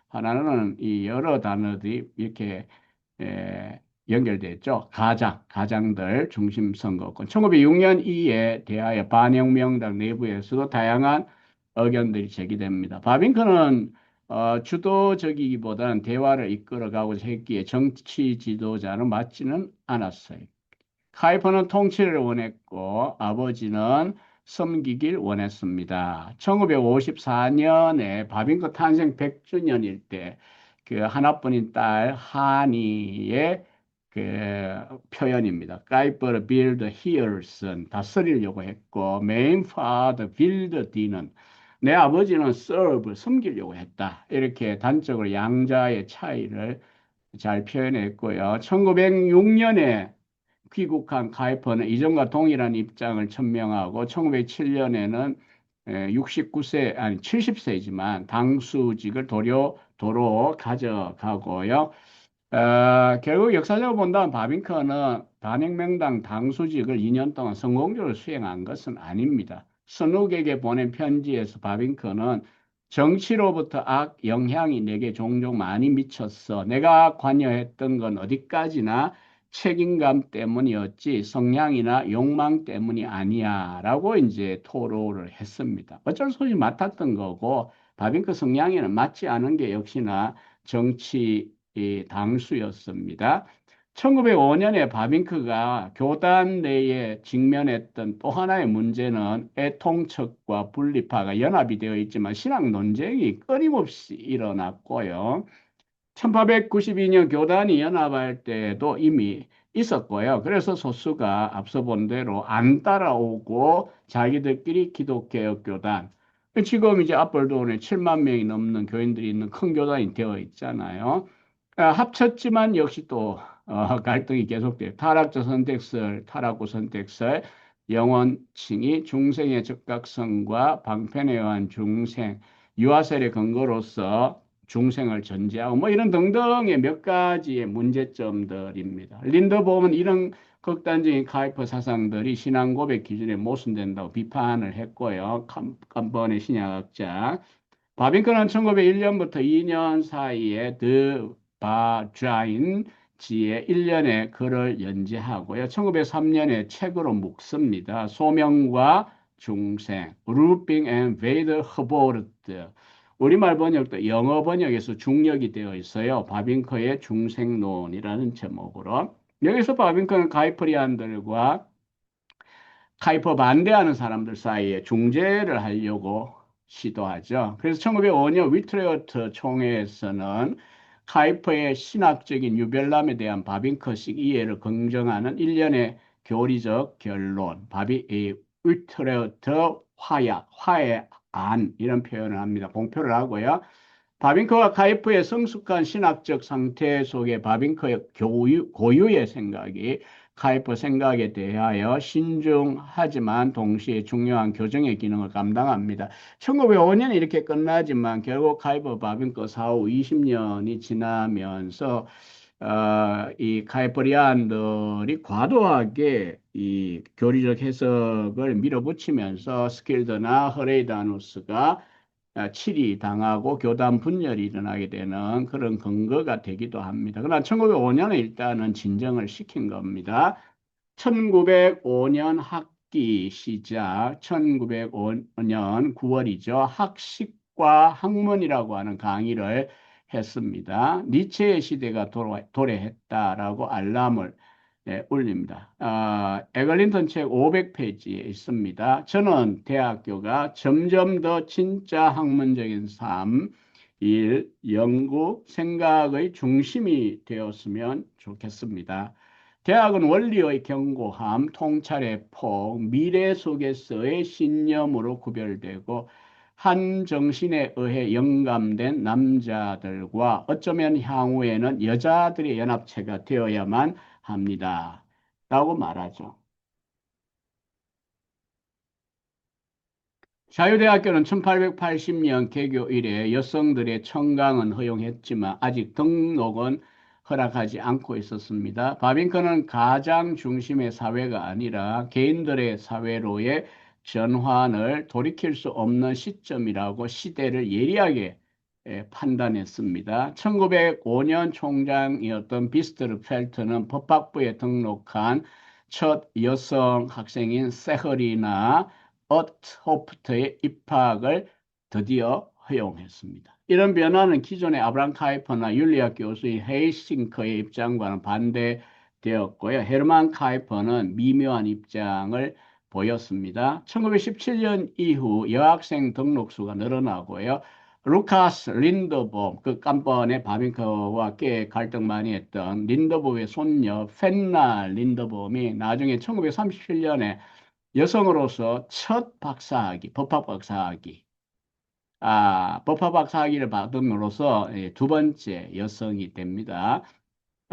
하나는 이 여러 단어들이 이렇게 연결되어 있죠. 가장들 중심 선거권. 1906년 이에 대하여 반혁명당 내부에서도 다양한 의견들이 제기됩니다. 바빙크는 주도적이기보다는 대화를 이끌어가고자 했기에 정치 지도자는 맞지는 않았어요. 카이퍼는 통치를 원했고 아버지는 섬기길 원했습니다. 1954년에 바빙크 탄생 100주년일 때 그 하나뿐인 딸 하니의 그 표현입니다. 카이퍼를 build hereson 다스리려고 했고 main father build 뒤는 내 아버지는 serve 섬기려고 했다. 이렇게 단적으로 양자의 차이를 잘 표현했고요. 1906년에 귀국한 카이퍼는 이전과 동일한 입장을 천명하고 1907년에는 69세 아니 70세지만 당수직을 도로 가져가고요. 결국 역사적으로 본다면 바빙커는 단혁명당 당수직을 2년 동안 성공적으로 수행한 것은 아닙니다. 선욱에게 보낸 편지에서 바빙커는 정치로부터 악 영향이 내게 종종 많이 미쳤어. 내가 관여했던 건 어디까지나 책임감 때문이었지 성향이나 욕망 때문이 아니야 라고 이제 토로를 했습니다. 어쩔 수 없이 맡았던 거고 바빙크 성향에는 맞지 않은 게 역시나 정치 당수였습니다. 1905년에 바빙크가 교단 내에 직면했던 또 하나의 문제는 애통척과 분리파가 연합이 되어 있지만 신학 논쟁이 끊임없이 일어났고요. 1892년 교단이 연합할 때도 이미 있었고요. 그래서 소수가 앞서 본 대로 안 따라오고 자기들끼리 기독개혁교단, 지금 이제 앞벌도원에 7만 명이 넘는 교인들이 있는 큰 교단이 되어 있잖아요. 합쳤지만 역시 또 갈등이 계속돼요. 타락자 선택설, 타락구 선택설, 영원칭의, 중생의 적각성과 방편에 의한 중생, 유아설의 근거로서 중생을 전제하고 뭐 이런 등등의 몇 가지의 문제점들입니다. 린더보험은 이런 극단적인 카이퍼 사상들이 신앙 고백 기준에 모순된다고 비판을 했고요. 깜번의 신약학자. 바빙크는 1901년부터 2년 사이에 드 바자인 지에 1년의 글을 연재하고요. 1903년에 책으로 묶습니다. 소명과 중생, 루핑 앤 베이더 허보르트. 우리말 번역도 영어 번역에서 중역이 되어 있어요. 바빙크의 중생론이라는 제목으로. 여기서 바빙크는 가이퍼리안들과 카이퍼 반대하는 사람들 사이에 중재를 하려고 시도하죠. 그래서 1905년 위트레어트 총회에서는 카이퍼의 신학적인 유별남에 대한 바빙크식 이해를 긍정하는 일련의 교리적 결론, 위트레어트 화해안 이런 표현을 합니다. 공표를 하고요. 바빙크와 카이프의 성숙한 신학적 상태 속에 바빙크의 고유의 생각이 카이프 생각에 대하여 신중하지만 동시에 중요한 교정의 기능을 감당합니다. 1905년에 이렇게 끝나지만 결국 카이프 바빙크 사후 20년이 지나면서 이 카이퍼리안들이 과도하게 이 교리적 해석을 밀어붙이면서 스킬드나 허레이다누스가 치리 당하고 교단 분열이 일어나게 되는 그런 근거가 되기도 합니다. 그러나 1905년에 일단은 진정을 시킨 겁니다. 1905년 학기 시작, 1905년 9월이죠. 학식과 학문이라고 하는 강의를 했습니다. 니체의 시대가 도래했다라고 알람을 예, 올립니다. 에글린턴 책 500페이지에 있습니다. 저는 대학교가 점점 더 진짜 학문적인 삶, 일, 연구, 생각의 중심이 되었으면 좋겠습니다. 대학은 원리의 견고함, 통찰의 폭, 미래 속에서의 신념으로 구별되고 한 정신에 의해 영감된 남자들과 어쩌면 향후에는 여자들의 연합체가 되어야만 합니다. 라고 말하죠. 자유대학교는 1880년 개교 이래 여성들의 청강은 허용했지만 아직 등록은 허락하지 않고 있었습니다. 바빙크는 가장 중심의 사회가 아니라 개인들의 사회로의 전환을 돌이킬 수 없는 시점이라고 시대를 예리하게 판단했습니다. 1905년 총장이었던 비스트르 펠트는 법학부에 등록한 첫 여성 학생인 세허리나 어트호프트의 입학을 드디어 허용했습니다. 이런 변화는 기존의 아브람 카이퍼나 윤리학 교수인 헤이싱크의 입장과는 반대되었고요. 헤르만 카이퍼는 미묘한 입장을 보였습니다. 1917년 이후 여학생 등록수가 늘어나고요. 루카스 린더봄, 그 깜번에 바빙크와 꽤 갈등 많이 했던 린더봄의 손녀 펜나 린더봄이 나중에 1937년에 여성으로서 첫 박사학위, 법학 박사학위, 법학 박사학위를 받음으로써 두 번째 여성이 됩니다.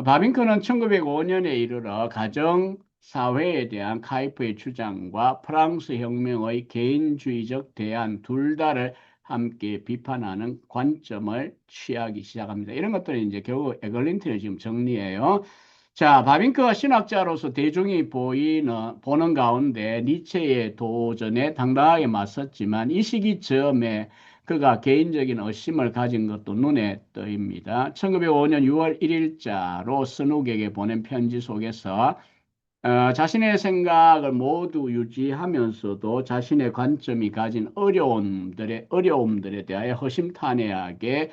바빙크는 1905년에 이르러 가정 사회에 대한 카이프의 주장과 프랑스 혁명의 개인주의적 대안 둘 다를 함께 비판하는 관점을 취하기 시작합니다. 이런 것들이 이제 결국 에글린트의 지금 정리예요. 자, 바빙크가 신학자로서 대중이 보는 가운데 니체의 도전에 당당하게 맞섰지만 이 시기 즈음에 그가 개인적인 의심을 가진 것도 눈에 띄입니다. 1905년 6월 1일자로 스누에게 보낸 편지 속에서 자신의 생각을 모두 유지하면서도 자신의 관점이 가진 어려움들에 대하여 허심탄회하게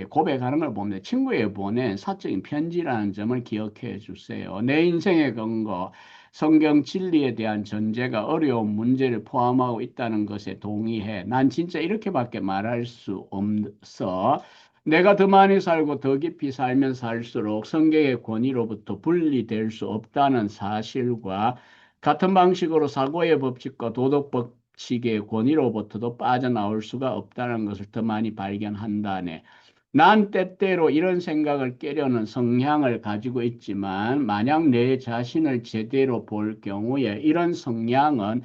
고백하는 걸 봅니다. 친구에 보낸 사적인 편지라는 점을 기억해 주세요. 내 인생의 근거, 성경 진리에 대한 전제가 어려운 문제를 포함하고 있다는 것에 동의해. 난 진짜 이렇게밖에 말할 수 없어. 내가 더 많이 살고 더 깊이 살면 살수록 성경의 권위로부터 분리될 수 없다는 사실과 같은 방식으로 사고의 법칙과 도덕 법칙의 권위로부터도 빠져나올 수가 없다는 것을 더 많이 발견한다네. 난 때때로 이런 생각을 깨려는 성향을 가지고 있지만 만약 내 자신을 제대로 볼 경우에 이런 성향은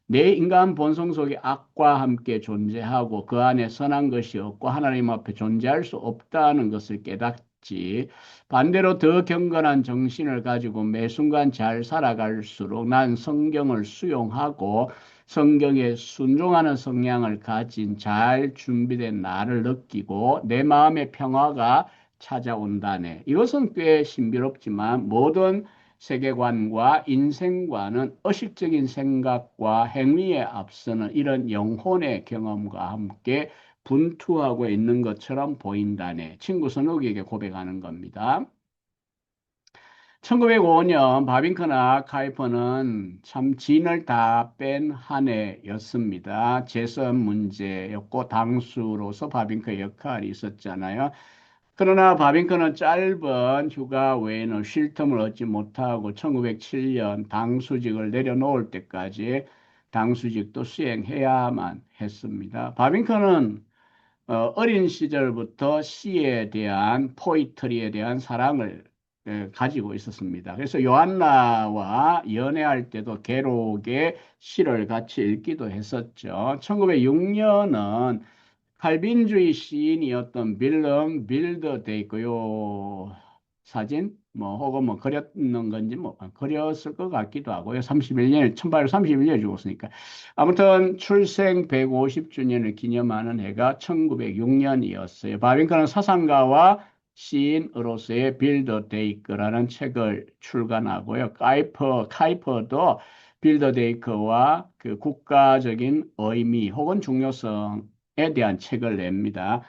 내 인간 본성 속에 악과 함께 존재하고 그 안에 선한 것이 없고 하나님 앞에 존재할 수 없다는 것을 깨닫지. 반대로 더 경건한 정신을 가지고 매 순간 잘 살아갈수록 난 성경을 수용하고 성경에 순종하는 성향을 가진 잘 준비된 나를 느끼고 내 마음의 평화가 찾아온다네. 이것은 꽤 신비롭지만 모든 세계관과 인생관은 의식적인 생각과 행위에 앞서는 이런 영혼의 경험과 함께 분투하고 있는 것처럼 보인다네. 친구 선욱에게 고백하는 겁니다. 1905년 바빙크나 카이퍼는 참 진을 다 뺀 한 해였습니다. 재선 문제였고 당수로서 바빙크의 역할이 있었잖아요. 그러나 바빙크는 짧은 휴가 외에는 쉴 틈을 얻지 못하고 1907년 당수직을 내려놓을 때까지 당수직도 수행해야만 했습니다. 바빙크는 어린 시절부터 시에 대한 포이트리에 대한 사랑을 가지고 있었습니다. 그래서 요한나와 연애할 때도 게록의 시를 같이 읽기도 했었죠. 1906년은 칼빈주의 시인이었던 빌름 빌더데이크요 사진 뭐 혹은 뭐 그렸는 건지 뭐 그렸을 것 같기도 하고요. 31년 1831년에 죽었으니까 아무튼 출생 150주년을 기념하는 해가 1906년이었어요. 바빙크는 사상가와 시인으로서의 빌더데이크라는 책을 출간하고요. 카이퍼도 빌더데이크와 그 국가적인 의미 혹은 중요성에 대한 책을 냅니다.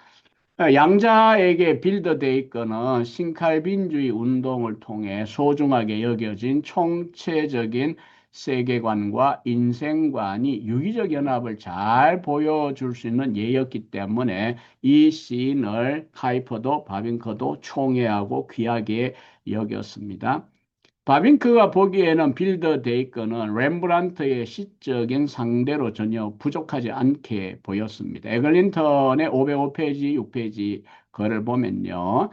양자에게 빌드돼 있거는 신칼빈주의 운동을 통해 소중하게 여겨진 총체적인 세계관과 인생관이 유기적 연합을 잘 보여줄 수 있는 예였기 때문에 이 시인을 카이퍼도 바빙커도 총애하고 귀하게 여겼습니다. 바빙크가 보기에는 빌더 데이커는 렘브란트의 시적인 상대로 전혀 부족하지 않게 보였습니다. 에글린턴의 505페이지, 6페이지 글을 보면요.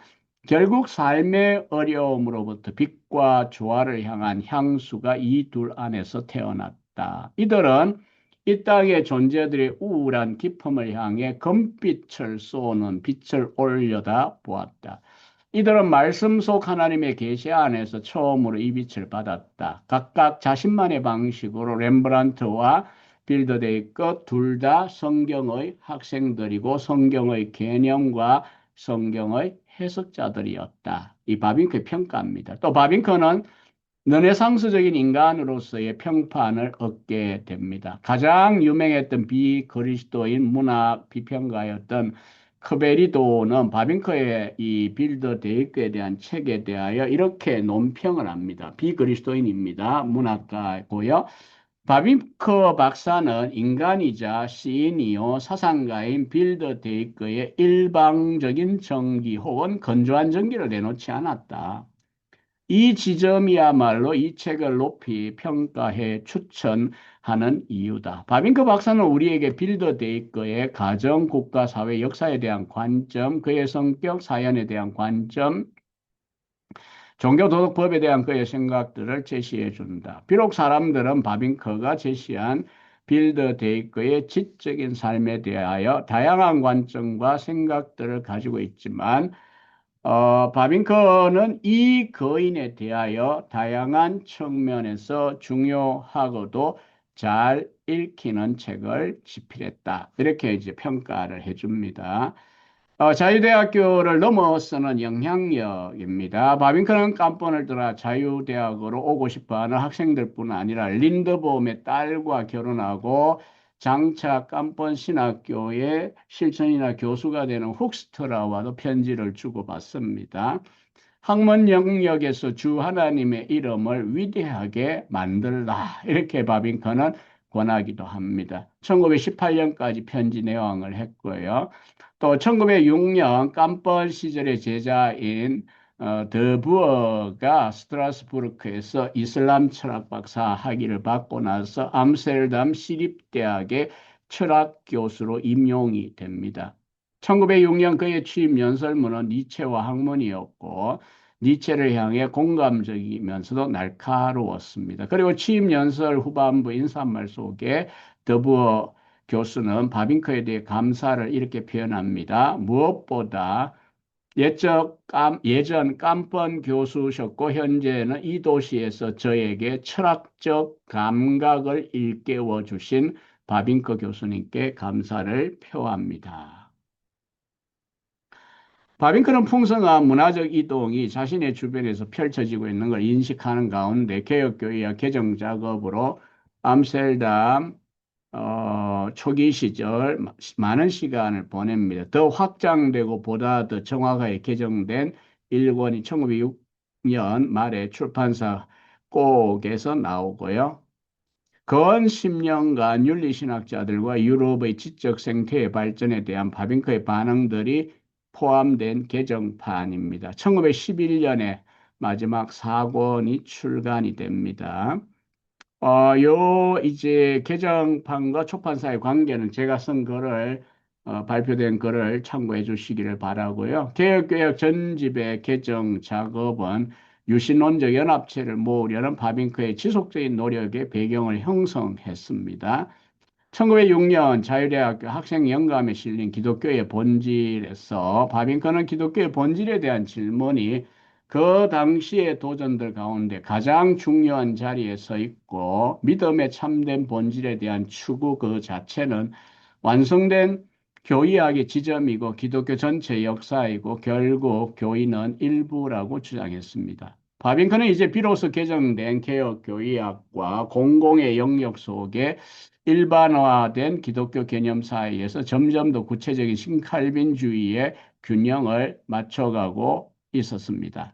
결국 삶의 어려움으로부터 빛과 조화를 향한 향수가 이 둘 안에서 태어났다. 이들은 이 땅의 존재들의 우울한 기품을 향해 금빛을 쏘는 빛을 올려다 보았다. 이들은 말씀 속 하나님의 계시 안에서 처음으로 이 빛을 받았다. 각각 자신만의 방식으로 렘브란트와 빌더데이커 둘 다 성경의 학생들이고 성경의 개념과 성경의 해석자들이었다. 이 바빙크의 평가입니다. 또 바빙크는 르네상스적인 인간으로서의 평판을 얻게 됩니다. 가장 유명했던 비그리스도인 문화 비평가였던 크베리도는 바빙크의 이 빌더 데이크에 대한 책에 대하여 이렇게 논평을 합니다. 비그리스도인입니다. 문학가고요. 바빙크 박사는 인간이자 시인이요 사상가인 빌더 데이크의 일방적인 정기 혹은 건조한 정기를 내놓지 않았다. 이 지점이야말로 이 책을 높이 평가해 추천하는 이유다. 바빙크 박사는 우리에게 빌더데이커의 가정, 국가, 사회, 역사에 대한 관점, 그의 성격, 사연에 대한 관점, 종교, 도덕, 법에 대한 그의 생각들을 제시해 준다. 비록 사람들은 바빙크가 제시한 빌더데이커의 지적인 삶에 대하여 다양한 관점과 생각들을 가지고 있지만 바빙커는 이 거인에 대하여 다양한 측면에서 중요하고도 잘 읽히는 책을 집필했다. 이렇게 이제 평가를 해줍니다. 자유대학교를 넘어서는 영향력입니다. 바빙크는 깜번을 들어 자유대학으로 오고 싶어하는 학생들뿐 아니라 린드범의 딸과 결혼하고 장차 깜번 신학교의 실천이나 교수가 되는 훅스트라와도 편지를 주고받습니다. 학문 영역에서 주 하나님의 이름을 위대하게 만들라. 이렇게 바빙크는 권하기도 합니다. 1918년까지 편지 내왕을 했고요. 또 1906년 깜번 시절의 제자인 드부어가 스트라스부르크에서 이슬람 철학 박사 학위를 받고 나서 암스테르담 시립대학의 철학 교수로 임용이 됩니다. 1906년 그의 취임 연설문은 니체와 학문이었고 니체를 향해 공감적이면서도 날카로웠습니다. 그리고 취임 연설 후반부 인사말 속에 드부어 교수는 바빙크에 대해 감사를 이렇게 표현합니다. 무엇보다 예전 깜번 교수셨고 현재는 이 도시에서 저에게 철학적 감각을 일깨워 주신 바빙크 교수님께 감사를 표합니다. 바빙크는 풍성한 문화적 이동이 자신의 주변에서 펼쳐지고 있는 걸 인식하는 가운데 개혁교회와 개정 작업으로 암스테르담 초기 시절 많은 시간을 보냅니다. 더 확장되고 보다 더 정확하게 개정된 일권이 1906년 말에 출판사 꼭에서 나오고요. 근 10년간 윤리신학자들과 유럽의 지적 생태의 발전에 대한 바빙크의 반응들이 포함된 개정판입니다. 1911년에 마지막 4권이 출간이 됩니다. 이제 개정판과 초판사의 관계는 제가 쓴 글을, 발표된 글을 참고해 주시기를 바라고요. 개혁개혁 전집의 개정 작업은 유신론적 연합체를 모으려는 바빙크의 지속적인 노력의 배경을 형성했습니다. 1906년 자유대학교 학생영감에 실린 기독교의 본질에서 바빙크는 기독교의 본질에 대한 질문이 그 당시의 도전들 가운데 가장 중요한 자리에 서 있고 믿음의 참된 본질에 대한 추구 그 자체는 완성된 교의학의 지점이고 기독교 전체 역사이고 결국 교의는 일부라고 주장했습니다. 바빙크는 이제 비로소 개정된 개혁 교의학과 공공의 영역 속에 일반화된 기독교 개념 사이에서 점점 더 구체적인 신칼빈주의의 균형을 맞춰가고 있었습니다.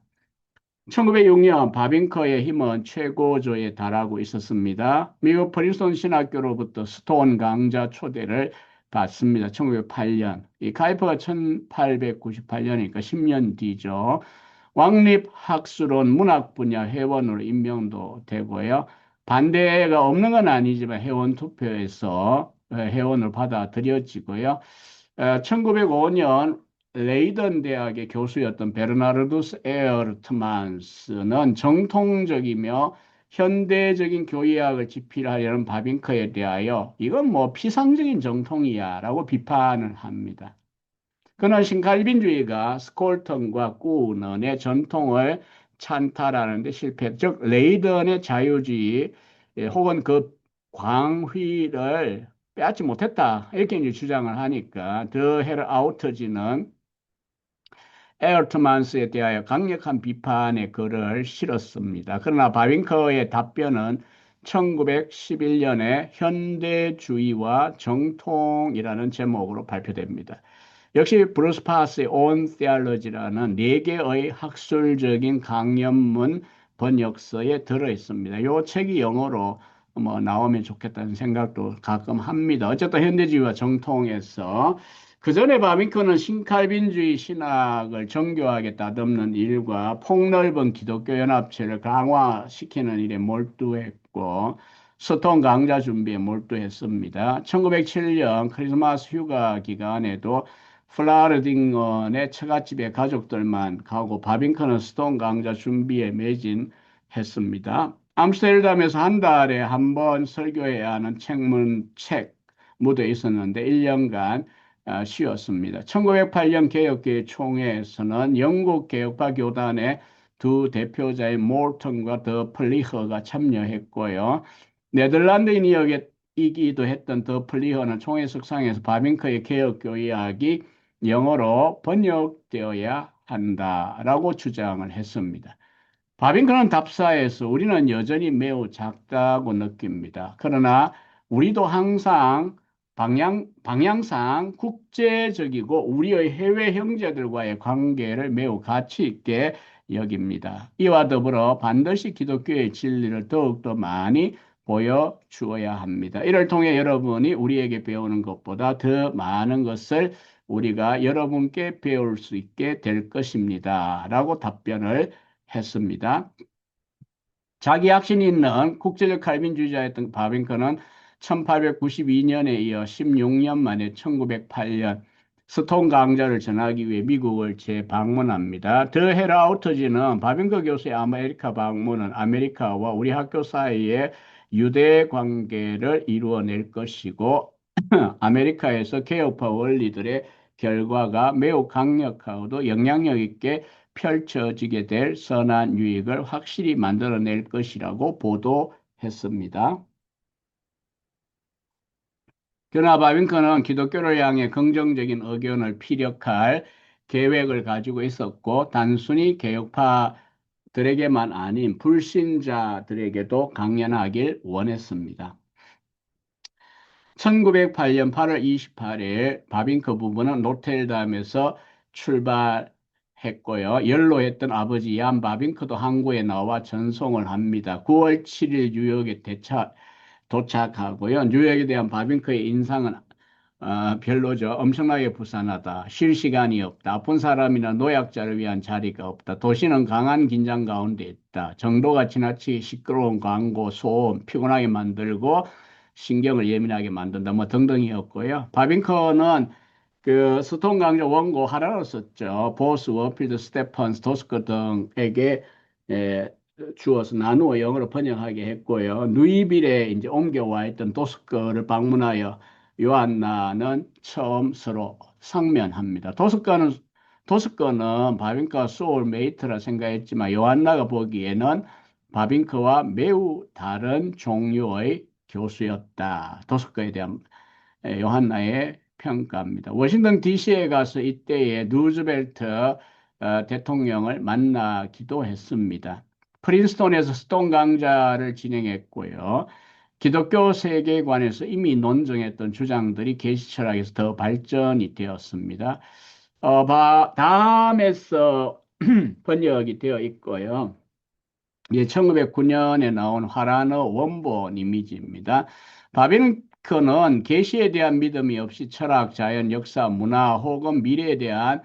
1906년 바빙커의 힘은 최고조에 달하고 있었습니다. 미국 프린스턴 신학교로부터 스톤 강좌 초대를 받습니다. 1908년. 이 카이퍼가 1898년이니까 10년 뒤죠. 왕립학술원 문학 분야 회원으로 임명도 되고요. 반대가 없는 건 아니지만 회원 투표에서 회원을 받아들여지고요. 1905년 레이던 대학의 교수였던 베르나르두스 에어르트만스는 정통적이며 현대적인 교의학을 집필하려는 바빙커에 대하여 이건 뭐 피상적인 정통이야라고 비판을 합니다. 그는 신칼빈주의가 스콜턴과 꾸넌의 전통을 찬탈하는 데 실패, 즉 레이던의 자유주의 혹은 그 광휘를 빼앗지 못했다 이렇게 이제 주장을 하니까 더 헤르 아우터지는 에어트만스에 대하여 강력한 비판의 글을 실었습니다. 그러나 바빙커의 답변은 1911년에 현대주의와 정통이라는 제목으로 발표됩니다. 역시 브루스 파스의 On Theology라는 네 개의 학술적인 강연문 번역서에 들어 있습니다. 이 책이 영어로 뭐 나오면 좋겠다는 생각도 가끔 합니다. 어쨌든 현대주의와 정통에서 그 전에 바빙크는 신칼빈주의 신학을 정교하게 다듬는 일과 폭넓은 기독교 연합체를 강화시키는 일에 몰두했고 스톤 강좌 준비에 몰두했습니다. 1907년 크리스마스 휴가 기간에도 플라르딩언의 처갓집에 가족들만 가고 바빙크는 스톤 강좌 준비에 매진했습니다. 암스테르담에서 한 달에 한 번 설교해야 하는 책 묻어 있었는데 1년간 쉬었습니다. 1908년 개혁교회 총회에서는 영국 개혁파 교단의 두 대표자인 몰턴과 더 플리허가 참여했고요. 네덜란드인이기도 했던 더 플리허는 총회 석상에서 바빙크의 개혁교의학이 영어로 번역되어야 한다라고 주장을 했습니다. 바빙크는 답사에서 우리는 여전히 매우 작다고 느낍니다. 그러나 우리도 항상 방향상 국제적이고 우리의 해외 형제들과의 관계를 매우 가치 있게 여깁니다. 이와 더불어 반드시 기독교의 진리를 더욱더 많이 보여주어야 합니다. 이를 통해 여러분이 우리에게 배우는 것보다 더 많은 것을 우리가 여러분께 배울 수 있게 될 것입니다. 라고 답변을 했습니다. 자기 확신이 있는 국제적 칼빈주의자였던 바빙크는 1892년에 이어 16년 만에 1908년 스톤 강좌를 전하기 위해 미국을 재방문합니다. 더 헤라우터지는 바빙크 교수의 아메리카 방문은 아메리카와 우리 학교 사이에 유대 관계를 이루어낼 것이고 아메리카에서 개혁파 원리들의 결과가 매우 강력하고도 영향력 있게 펼쳐지게 될 선한 유익을 확실히 만들어낼 것이라고 보도했습니다. 그러나 바빙크는 기독교를 향해 긍정적인 의견을 피력할 계획을 가지고 있었고 단순히 개혁파들에게만 아닌 불신자들에게도 강연하길 원했습니다. 1908년 8월 28일 바빙크 부부는 노텔담에서 출발했고요. 연로했던 아버지 얀 바빙크도 항구에 나와 전송을 합니다. 9월 7일 뉴욕에 도착하고요. 뉴욕에 대한 바빙크의 인상은 별로죠. 엄청나게 부산하다. 쉴 시간이 없다. 아픈 사람이나 노약자를 위한 자리가 없다. 도시는 강한 긴장 가운데 있다. 정도가 지나치게 시끄러운 광고, 소음, 피곤하게 만들고 신경을 예민하게 만든다. 뭐 등등이었고요. 바빙커는 그 스톤 강좌 원고 하나로 썼죠. 보스, 워필드, 스테펀스, 도스커 등에게 주어서 나누어 영어로 번역하게 했고요. 누이빌에 이제 옮겨와 있던 도스커를 방문하여 요한나는 처음 서로 상면합니다. 도스커는 바빙크와 소울메이트라 생각했지만 요한나가 보기에는 바빙크와 매우 다른 종류의 교수였다. 도스커에 대한 요한나의 평가입니다. 워싱턴 DC에 가서 이때의 루즈벨트 대통령을 만나기도 했습니다. 프린스톤에서 스톤 강좌를 진행했고요. 기독교 세계관에서 이미 논증했던 주장들이 계시 철학에서 더 발전이 되었습니다. 다음에서 번역이 되어 있고요. 예, 1909년에 나온 화란어 원본 이미지입니다. 바비런크는 계시에 대한 믿음이 없이 철학, 자연, 역사, 문화 혹은 미래에 대한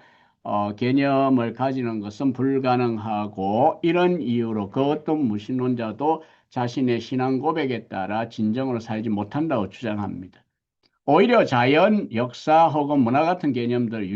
개념을 가지는 것은 불가능하고 이런 이유로 그 어떤 무신론자도 자신의 신앙 고백에 따라 진정으로 살지 못한다고 주장합니다. 오히려 자연, 역사 혹은 문화 같은 개념들을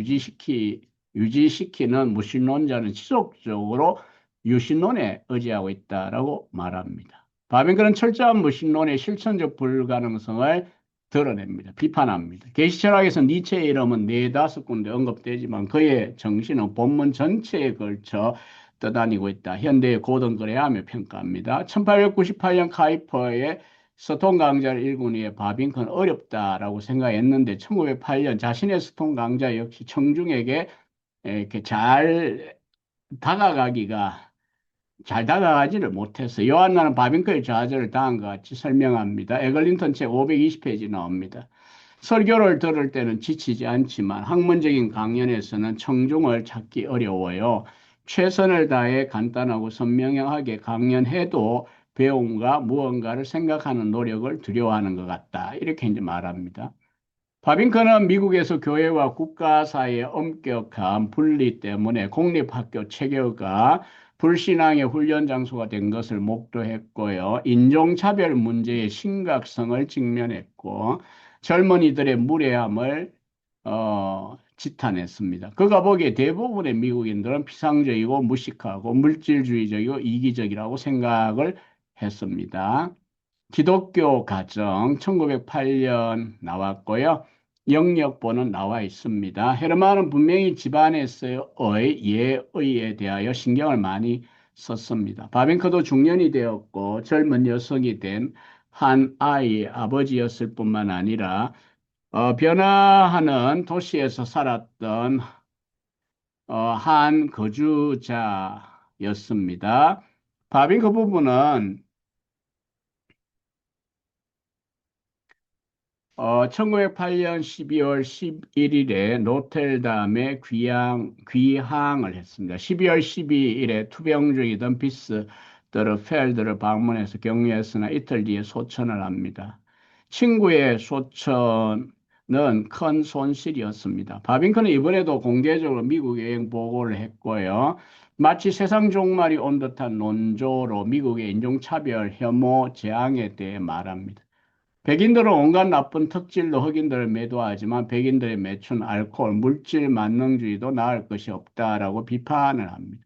유지시키는 무신론자는 지속적으로 유신론에 의지하고 있다라고 말합니다. 바빙크는 철저한 무신론의 실천적 불가능성을 드러냅니다. 비판합니다. 계시철학에서 니체의 이름은 네다섯 군데 언급되지만 그의 정신은 본문 전체에 걸쳐 떠다니고 있다. 현대의 고등거래하며 평가합니다. 1898년 카이퍼의 스톤 강좌를 읽은 후에 바빙크는 어렵다라고 생각했는데 1908년 자신의 스톤 강좌 역시 청중에게 이렇게 다가가기가 잘 다가가지를 못해서 요한나는 바빙크의 좌절을 당한 것 같이 설명합니다. 에글린턴 책 520페이지 나옵니다. 설교를 들을 때는 지치지 않지만 학문적인 강연에서는 청중을 찾기 어려워요. 최선을 다해 간단하고 선명하게 강연해도 배움과 무언가를 생각하는 노력을 두려워하는 것 같다. 이렇게 이제 말합니다. 바빙크는 미국에서 교회와 국가 사이의 엄격한 분리 때문에 공립학교 체계가 불신앙의 훈련 장소가 된 것을 목도했고요. 인종차별 문제의 심각성을 직면했고 젊은이들의 무례함을 지탄했습니다. 그가 보기에 대부분의 미국인들은 피상적이고 무식하고 물질주의적이고 이기적이라고 생각을 했습니다. 기독교 가정 1908년 나왔고요. 영역본은 나와 있습니다. 헤르만은 분명히 집안에서의 예의에 대하여 신경을 많이 썼습니다. 바빙크도 중년이 되었고 젊은 여성이 된 한 아이의 아버지였을 뿐만 아니라 변화하는 도시에서 살았던 한 거주자였습니다. 바빙크 부부는 1908년 12월 11일에 노텔담에 귀향을 했습니다. 12월 12일에 투병 중이던 비스더르펠드를 방문해서 격려했으나 이틀 뒤에 소천을 합니다. 친구의 소천은 큰 손실이었습니다. 바빙크는 이번에도 공개적으로 미국 여행 보고를 했고요. 마치 세상 종말이 온 듯한 논조로 미국의 인종차별, 혐오, 재앙에 대해 말합니다. 백인들은 온갖 나쁜 특질로 흑인들을 매도하지만 백인들의 매춘 알코올, 물질 만능주의도 나을 것이 없다라고 비판을 합니다.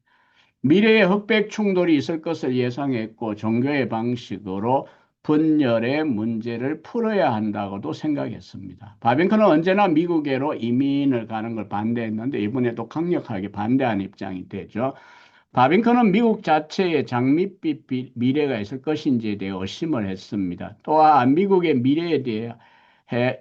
미래에 흑백 충돌이 있을 것을 예상했고 종교의 방식으로 분열의 문제를 풀어야 한다고도 생각했습니다. 바빙크는 언제나 미국에로 이민을 가는 걸 반대했는데 이번에도 강력하게 반대하는 입장이 되죠. 바빙크는 미국 자체에 장밋빛 미래가 있을 것인지에 대해 의심을 했습니다. 또한 미국의 미래에 대해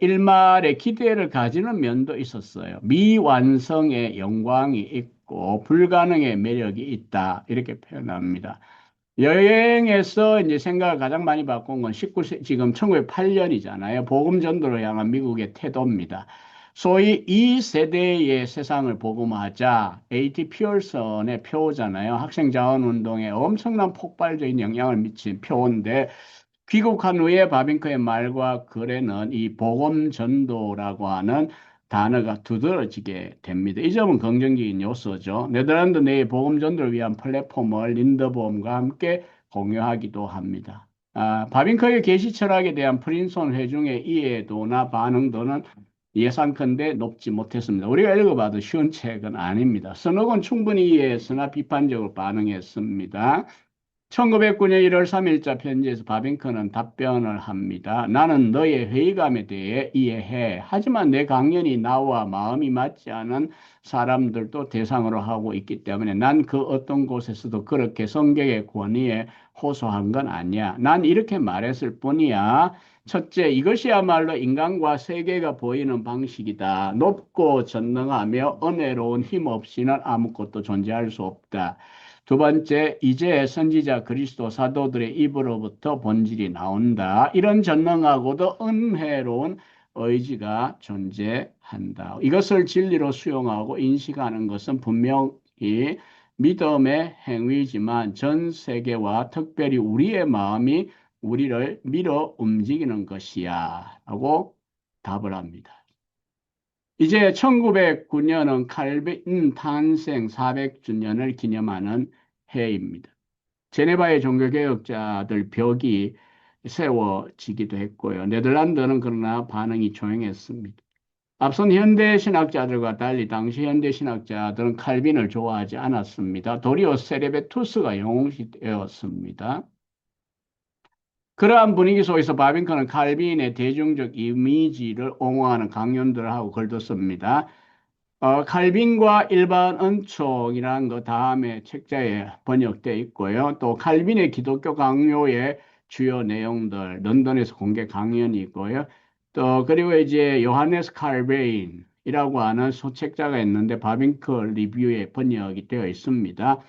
일말의 기대를 가지는 면도 있었어요. 미완성의 영광이 있고 불가능의 매력이 있다. 이렇게 표현합니다. 여행에서 이제 생각을 가장 많이 바꾼 건 19세, 지금 1908년이잖아요. 복음 전도를 향한 미국의 태도입니다. 소위 이 세대의 세상을 복음하자, A.T. 피어슨의 표잖아요. 학생 자원 운동에 엄청난 폭발적인 영향을 미친 표인데 귀국한 후에 바빙크의 말과 글에는 이 복음 전도라고 하는 단어가 두드러지게 됩니다. 이 점은 긍정적인 요소죠. 네덜란드 내의 복음 전도를 위한 플랫폼을 린더보험과 함께 공유하기도 합니다. 바빙크의 계시 철학에 대한 프린슨 회중의 이해도나 반응도는 예상컨대 높지 못했습니다. 우리가 읽어봐도 쉬운 책은 아닙니다. 선억은 충분히 이해했으나 비판적으로 반응했습니다. 1909년 1월 3일자 편지에서 바빙크는 답변을 합니다. 나는 너의 회의감에 대해 이해해. 하지만 내 강연이 나와 마음이 맞지 않은 사람들도 대상으로 하고 있기 때문에 난 그 어떤 곳에서도 그렇게 성경의 권위에 호소한 건 아니야. 난 이렇게 말했을 뿐이야. 첫째, 이것이야말로 인간과 세계가 보이는 방식이다. 높고 전능하며 은혜로운 힘 없이는 아무것도 존재할 수 없다. 두 번째, 이제 선지자 그리스도 사도들의 입으로부터 본질이 나온다. 이런 전능하고도 은혜로운 의지가 존재한다. 이것을 진리로 수용하고 인식하는 것은 분명히 믿음의 행위지만 전 세계와 특별히 우리의 마음이 우리를 밀어 움직이는 것이야. 라고 답을 합니다. 이제 1909년은 칼빈 탄생 400주년을 기념하는 해입니다. 제네바의 종교개혁자들 벽이 세워지기도 했고요. 네덜란드는 그러나 반응이 조용했습니다. 앞선 현대 신학자들과 달리 당시 현대 신학자들은 칼빈을 좋아하지 않았습니다. 도리어 세레베투스가 영웅시되었습니다. 그러한 분위기 속에서 바빙크는 칼빈의 대중적 이미지를 옹호하는 강연들을 하고 글도 씁니다. 칼빈과 일반 은총이라는 거 다음에 책자에 번역되어 있고요. 또 칼빈의 기독교 강요의 주요 내용들 런던에서 공개 강연이 있고요. 또 그리고 이제 요하네스 칼베인이라고 하는 소책자가 있는데 바빙크 리뷰에 번역이 되어 있습니다.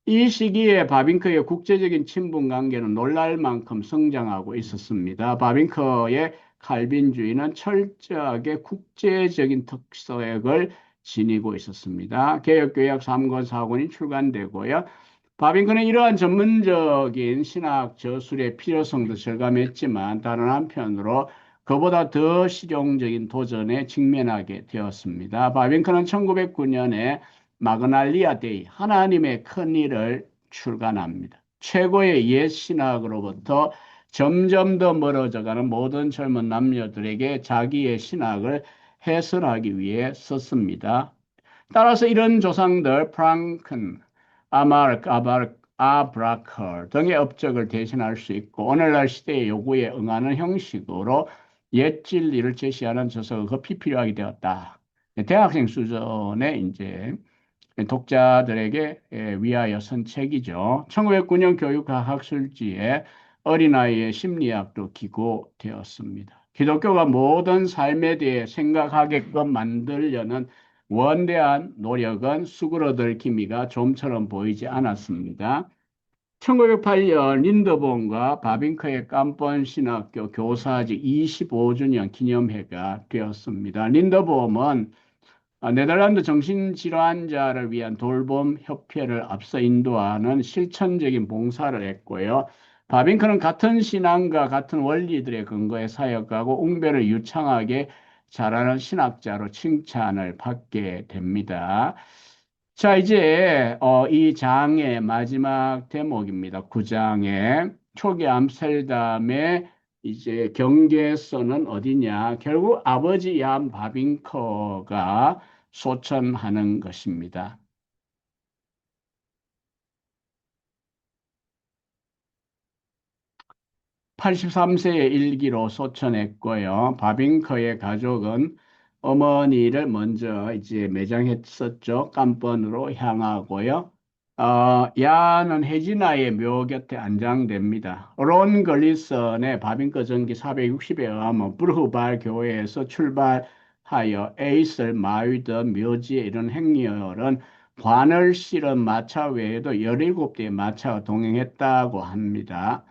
이 시기에 바빙크의 국제적인 친분 관계는 놀랄 만큼 성장하고 있었습니다. 바빙크의 칼빈주의는 철저하게 국제적인 특색을 지니고 있었습니다. 개혁교약 3권 4권이 출간되고요. 바빙크는 이러한 전문적인 신학 저술의 필요성도 절감했지만 다른 한편으로 그보다 더 실용적인 도전에 직면하게 되었습니다. 바빙크는 1909년에 마그날리아 데이, 하나님의 큰일을 출간합니다. 최고의 옛 신학으로부터 점점 더 멀어져가는 모든 젊은 남녀들에게 자기의 신학을 해설하기 위해 썼습니다. 따라서 이런 조상들, 프랑큰, 아마르크, 아브라컬 등의 업적을 대신할 수 있고 오늘날 시대의 요구에 응하는 형식으로 옛 진리를 제시하는 저서가 급히 필요하게 되었다. 대학생 수준의 이제 독자들에게 위하여 쓴 책이죠. 1909년 교육학 학술지에 어린아이의 심리학도 기고되었습니다. 기독교가 모든 삶에 대해 생각하게끔 만들려는 원대한 노력은 수그러들 기미가 좀처럼 보이지 않았습니다. 1908년 린더본과 바빙크의 깜본 신학교 교사직 25주년 기념회가 되었습니다. 린더본은 네덜란드 정신질환자를 위한 돌봄 협회를 앞서 인도하는 실천적인 봉사를 했고요. 바빙크는 같은 신앙과 같은 원리들의 근거에 사역하고 웅변을 유창하게 잘하는 신학자로 칭찬을 받게 됩니다. 자, 이제 이 장의 마지막 대목입니다. 9장의 초기 암스테르담의 이제 경계선은 어디냐? 결국 아버지 얀 바빙커가 소천하는 것입니다. 83세의 일기로 소천했고요. 바빙커의 가족은 어머니를 먼저 이제 매장했었죠. 깜번으로 향하고요. 야는 해지나의 묘 곁에 안장됩니다. 론 걸리슨의 바빙커 전기 460에 의하면 브르흐발 교회에서 출발하여 에이슬, 마위드, 묘지에 이런 행렬은 관을 실은 마차 외에도 17대의 마차가 동행했다고 합니다.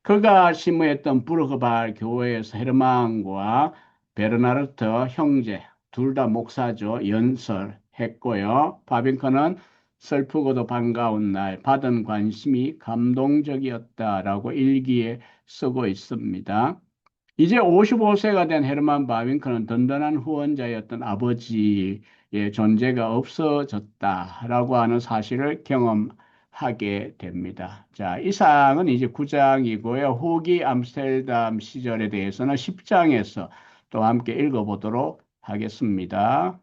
그가 심무했던 부르크발 교회에서 헤르만과 베르나르트 형제 둘 다 목사죠. 연설했고요. 바빙커는 슬프고도 반가운 날 받은 관심이 감동적이었다라고 일기에 쓰고 있습니다. 이제 55세가 된 헤르만 바빙크는 든든한 후원자였던 아버지의 존재가 없어졌다라고 하는 사실을 경험하게 됩니다. 자, 이상은 이제 9장이고요. 후기 암스테르담 시절에 대해서는 10장에서 또 함께 읽어보도록 하겠습니다.